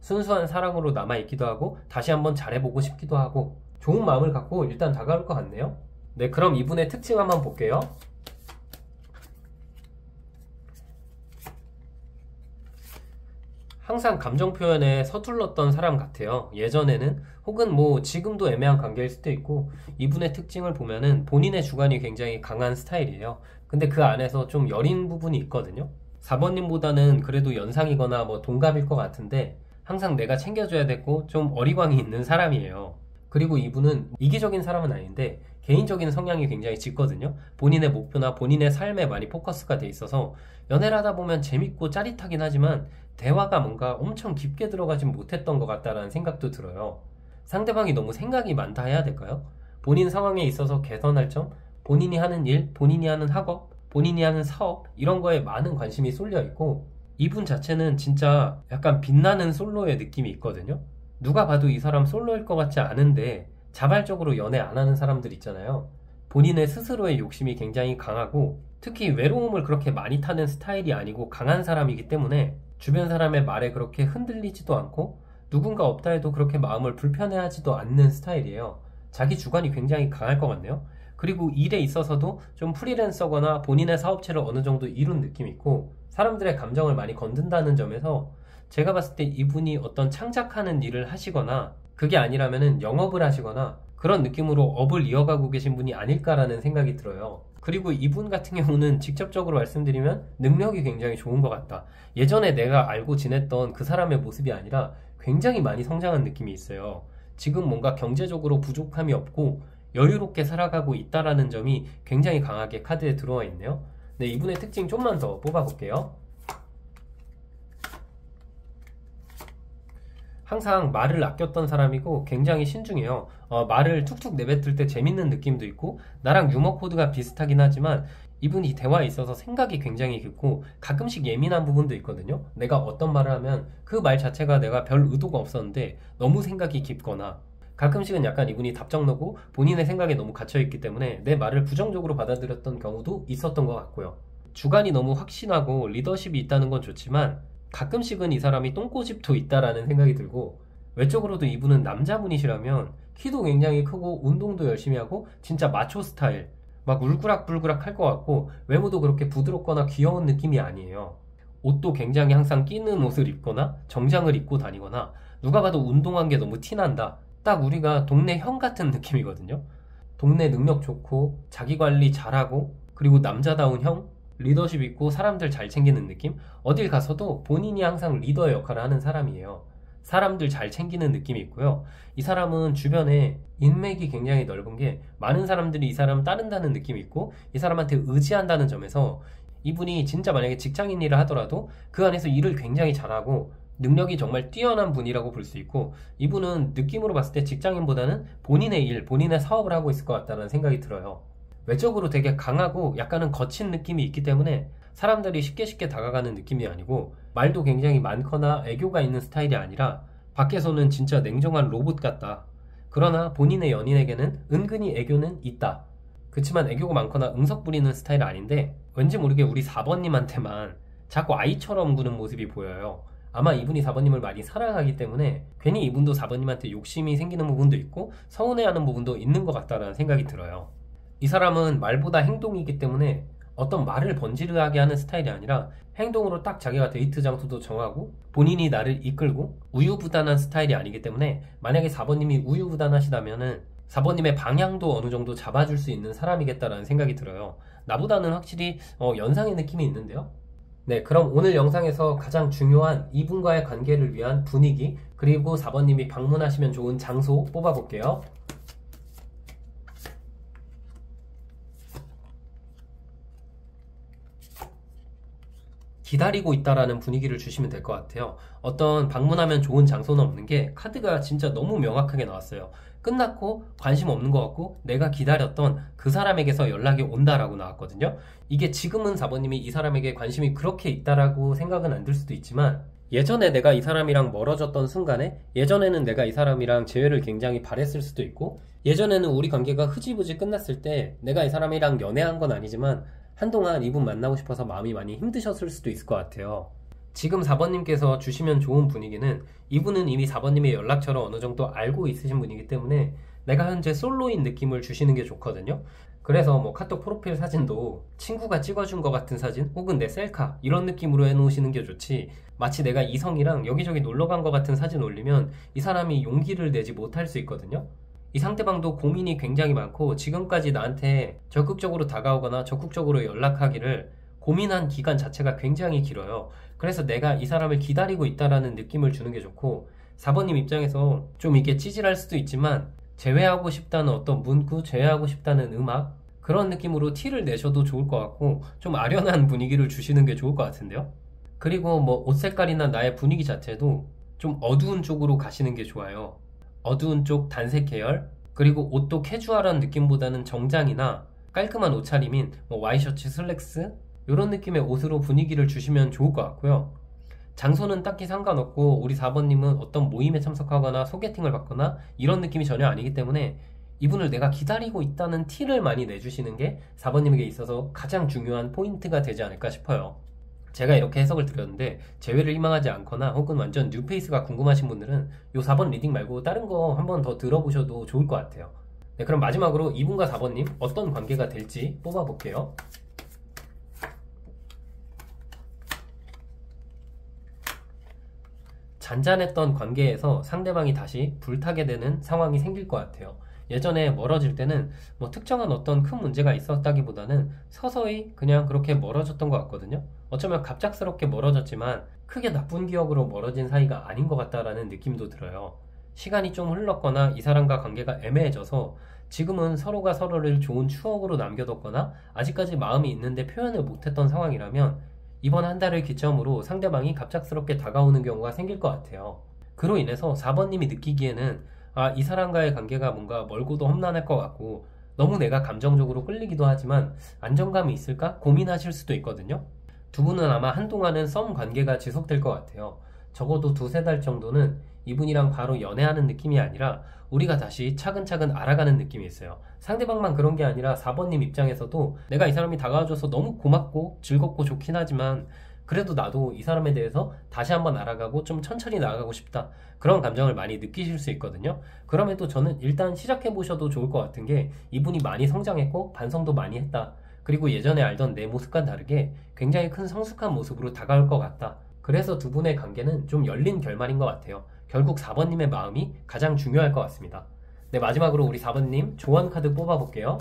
순수한 사랑으로 남아있기도 하고 다시 한번 잘해보고 싶기도 하고, 좋은 마음을 갖고 일단 다가올 것 같네요. 네, 그럼 이분의 특징 한번 볼게요. 항상 감정 표현에 서툴렀던 사람 같아요. 예전에는, 혹은 뭐 지금도 애매한 관계일 수도 있고, 이분의 특징을 보면은 본인의 주관이 굉장히 강한 스타일이에요. 근데 그 안에서 좀 여린 부분이 있거든요. 4번님보다는 그래도 연상이거나 뭐 동갑일 것 같은데 항상 내가 챙겨줘야 되고 좀 어리광이 있는 사람이에요. 그리고 이분은 이기적인 사람은 아닌데 개인적인 성향이 굉장히 짙거든요. 본인의 목표나 본인의 삶에 많이 포커스가 돼 있어서 연애를 하다 보면 재밌고 짜릿하긴 하지만 대화가 뭔가 엄청 깊게 들어가진 못했던 것 같다라는 생각도 들어요. 상대방이 너무 생각이 많다 해야 될까요? 본인 상황에 있어서 개선할 점, 본인이 하는 일, 본인이 하는 학업, 본인이 하는 사업, 이런 거에 많은 관심이 쏠려 있고, 이분 자체는 진짜 약간 빛나는 솔로의 느낌이 있거든요. 누가 봐도 이 사람 솔로일 것 같지 않은데 자발적으로 연애 안 하는 사람들 있잖아요. 본인의 스스로의 욕심이 굉장히 강하고, 특히 외로움을 그렇게 많이 타는 스타일이 아니고 강한 사람이기 때문에 주변 사람의 말에 그렇게 흔들리지도 않고 누군가 없다 해도 그렇게 마음을 불편해하지도 않는 스타일이에요. 자기 주관이 굉장히 강할 것 같네요. 그리고 일에 있어서도 좀 프리랜서거나 본인의 사업체를 어느 정도 이룬 느낌이 있고, 사람들의 감정을 많이 건든다는 점에서 제가 봤을 때 이분이 어떤 창작하는 일을 하시거나 그게 아니라면은 영업을 하시거나 그런 느낌으로 업을 이어가고 계신 분이 아닐까라는 생각이 들어요. 그리고 이분 같은 경우는 직접적으로 말씀드리면 능력이 굉장히 좋은 것 같다. 예전에 내가 알고 지냈던 그 사람의 모습이 아니라 굉장히 많이 성장한 느낌이 있어요. 지금 뭔가 경제적으로 부족함이 없고 여유롭게 살아가고 있다라는 점이 굉장히 강하게 카드에 들어와 있네요. 네, 이분의 특징 좀만 더 뽑아볼게요. 항상 말을 아꼈던 사람이고 굉장히 신중해요. 말을 툭툭 내뱉을 때 재밌는 느낌도 있고 나랑 유머 코드가 비슷하긴 하지만 이분이 대화에 있어서 생각이 굉장히 깊고 가끔씩 예민한 부분도 있거든요. 내가 어떤 말을 하면 그 말 자체가 내가 별 의도가 없었는데 너무 생각이 깊거나 가끔씩은 약간 이분이 답정너고 본인의 생각에 너무 갇혀있기 때문에 내 말을 부정적으로 받아들였던 경우도 있었던 것 같고요. 주관이 너무 확신하고 리더십이 있다는 건 좋지만 가끔씩은 이 사람이 똥꼬집도 있다라는 생각이 들고 외적으로도 이분은 남자분이시라면 키도 굉장히 크고 운동도 열심히 하고 진짜 마초 스타일 막 울그락불그락 할 것 같고 외모도 그렇게 부드럽거나 귀여운 느낌이 아니에요. 옷도 굉장히 항상 끼는 옷을 입거나 정장을 입고 다니거나 누가 봐도 운동한 게 너무 티난다. 딱 우리가 동네 형 같은 느낌이거든요. 동네 능력 좋고 자기 관리 잘하고 그리고 남자다운 형, 리더십 있고 사람들 잘 챙기는 느낌? 어딜 가서도 본인이 항상 리더의 역할을 하는 사람이에요. 사람들 잘 챙기는 느낌이 있고요. 이 사람은 주변에 인맥이 굉장히 넓은 게 많은 사람들이 이 사람을 따른다는 느낌이 있고 이 사람한테 의지한다는 점에서 이분이 진짜 만약에 직장인 일을 하더라도 그 안에서 일을 굉장히 잘하고 능력이 정말 뛰어난 분이라고 볼 수 있고 이분은 느낌으로 봤을 때 직장인보다는 본인의 일, 본인의 사업을 하고 있을 것 같다는 생각이 들어요. 외적으로 되게 강하고 약간은 거친 느낌이 있기 때문에 사람들이 쉽게 다가가는 느낌이 아니고 말도 굉장히 많거나 애교가 있는 스타일이 아니라 밖에서는 진짜 냉정한 로봇 같다. 그러나 본인의 연인에게는 은근히 애교는 있다. 그치만 애교가 많거나 응석 부리는 스타일 아닌데 왠지 모르게 우리 4번님한테만 자꾸 아이처럼 구는 모습이 보여요. 아마 이분이 4번님을 많이 사랑하기 때문에 괜히 이분도 4번님한테 욕심이 생기는 부분도 있고 서운해하는 부분도 있는 것 같다는 생각이 들어요. 이 사람은 말보다 행동이기 때문에 어떤 말을 번지르하게 하는 스타일이 아니라 행동으로 딱 자기가 데이트 장소도 정하고 본인이 나를 이끌고 우유부단한 스타일이 아니기 때문에 만약에 4번님이 우유부단하시다면은 4번님의 방향도 어느 정도 잡아줄 수 있는 사람이겠다라는 생각이 들어요. 나보다는 확실히 연상의 느낌이 있는데요. 네, 그럼 오늘 영상에서 가장 중요한 이분과의 관계를 위한 분위기 그리고 4번님이 방문하시면 좋은 장소 뽑아볼게요. 기다리고 있다라는 분위기를 주시면 될 것 같아요. 어떤 방문하면 좋은 장소는 없는 게 카드가 진짜 너무 명확하게 나왔어요. 끝났고 관심 없는 것 같고 내가 기다렸던 그 사람에게서 연락이 온다라고 나왔거든요. 이게 지금은 4번님이 이 사람에게 관심이 그렇게 있다라고 생각은 안 들 수도 있지만 예전에 내가 이 사람이랑 멀어졌던 순간에 예전에는 내가 이 사람이랑 재회를 굉장히 바랬을 수도 있고 예전에는 우리 관계가 흐지부지 끝났을 때 내가 이 사람이랑 연애한 건 아니지만 한동안 이분 만나고 싶어서 마음이 많이 힘드셨을 수도 있을 것 같아요. 지금 4번님께서 주시면 좋은 분위기는 이분은 이미 4번님의 연락처를 어느 정도 알고 있으신 분이기 때문에 내가 현재 솔로인 느낌을 주시는 게 좋거든요. 그래서 뭐 카톡 프로필 사진도 친구가 찍어준 것 같은 사진 혹은 내 셀카 이런 느낌으로 해놓으시는 게 좋지 마치 내가 이성이랑 여기저기 놀러 간 것 같은 사진 올리면 이 사람이 용기를 내지 못할 수 있거든요. 이 상대방도 고민이 굉장히 많고 지금까지 나한테 적극적으로 다가오거나 적극적으로 연락하기를 고민한 기간 자체가 굉장히 길어요. 그래서 내가 이 사람을 기다리고 있다라는 느낌을 주는 게 좋고 4번님 입장에서 좀 이게 찌질할 수도 있지만 제외하고 싶다는 어떤 문구, 제외하고 싶다는 음악 그런 느낌으로 티를 내셔도 좋을 것 같고 좀 아련한 분위기를 주시는 게 좋을 것 같은데요. 그리고 뭐 옷 색깔이나 나의 분위기 자체도 좀 어두운 쪽으로 가시는 게 좋아요. 어두운 쪽 단색 계열 그리고 옷도 캐주얼한 느낌보다는 정장이나 깔끔한 옷차림인 뭐 와이셔츠, 슬랙스 이런 느낌의 옷으로 분위기를 주시면 좋을 것 같고요. 장소는 딱히 상관없고 우리 4번님은 어떤 모임에 참석하거나 소개팅을 받거나 이런 느낌이 전혀 아니기 때문에 이분을 내가 기다리고 있다는 티를 많이 내주시는 게 4번님에게 있어서 가장 중요한 포인트가 되지 않을까 싶어요. 제가 이렇게 해석을 드렸는데 재회를 희망하지 않거나 혹은 완전 뉴페이스가 궁금하신 분들은 이 4번 리딩 말고 다른 거 한번 더 들어보셔도 좋을 것 같아요. 네, 그럼 마지막으로 이분과 4번님 어떤 관계가 될지 뽑아볼게요. 잔잔했던 관계에서 상대방이 다시 불타게 되는 상황이 생길 것 같아요. 예전에 멀어질 때는 뭐 특정한 어떤 큰 문제가 있었다기보다는 서서히 그냥 그렇게 멀어졌던 것 같거든요. 어쩌면 갑작스럽게 멀어졌지만 크게 나쁜 기억으로 멀어진 사이가 아닌 것 같다라는 느낌도 들어요. 시간이 좀 흘렀거나 이 사람과 관계가 애매해져서 지금은 서로가 서로를 좋은 추억으로 남겨뒀거나 아직까지 마음이 있는데 표현을 못했던 상황이라면 이번 한 달을 기점으로 상대방이 갑작스럽게 다가오는 경우가 생길 것 같아요. 그로 인해서 4번님이 느끼기에는 이 사람과의 관계가 뭔가 멀고도 험난할 것 같고 너무 내가 감정적으로 끌리기도 하지만 안정감이 있을까 고민하실 수도 있거든요. 두 분은 아마 한동안은 썸 관계가 지속될 것 같아요. 적어도 두세 달 정도는 이분이랑 바로 연애하는 느낌이 아니라 우리가 다시 차근차근 알아가는 느낌이 있어요. 상대방만 그런 게 아니라 4번님 입장에서도 내가 이 사람이 다가와줘서 너무 고맙고 즐겁고 좋긴 하지만 그래도 나도 이 사람에 대해서 다시 한번 알아가고 좀 천천히 나아가고 싶다. 그런 감정을 많이 느끼실 수 있거든요. 그럼에도 저는 일단 시작해보셔도 좋을 것 같은 게 이분이 많이 성장했고 반성도 많이 했다. 그리고 예전에 알던 내 모습과 다르게 굉장히 큰 성숙한 모습으로 다가올 것 같다. 그래서 두 분의 관계는 좀 열린 결말인 것 같아요. 결국 4번님의 마음이 가장 중요할 것 같습니다. 네, 마지막으로 우리 4번님 조언 카드 뽑아볼게요.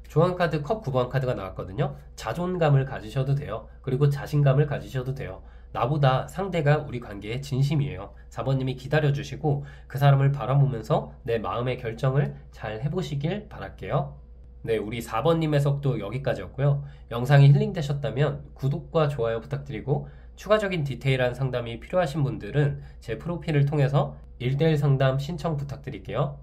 조언 카드 컵 9번 카드가 나왔거든요. 자존감을 가지셔도 돼요. 그리고 자신감을 가지셔도 돼요. 나보다 상대가 우리 관계에 진심이에요. 4번님이 기다려주시고 그 사람을 바라보면서 내 마음의 결정을 잘 해보시길 바랄게요. 네, 우리 4번님 해석도 여기까지였고요. 영상이 힐링되셨다면 구독과 좋아요 부탁드리고 추가적인 디테일한 상담이 필요하신 분들은 제 프로필을 통해서 1대1 상담 신청 부탁드릴게요.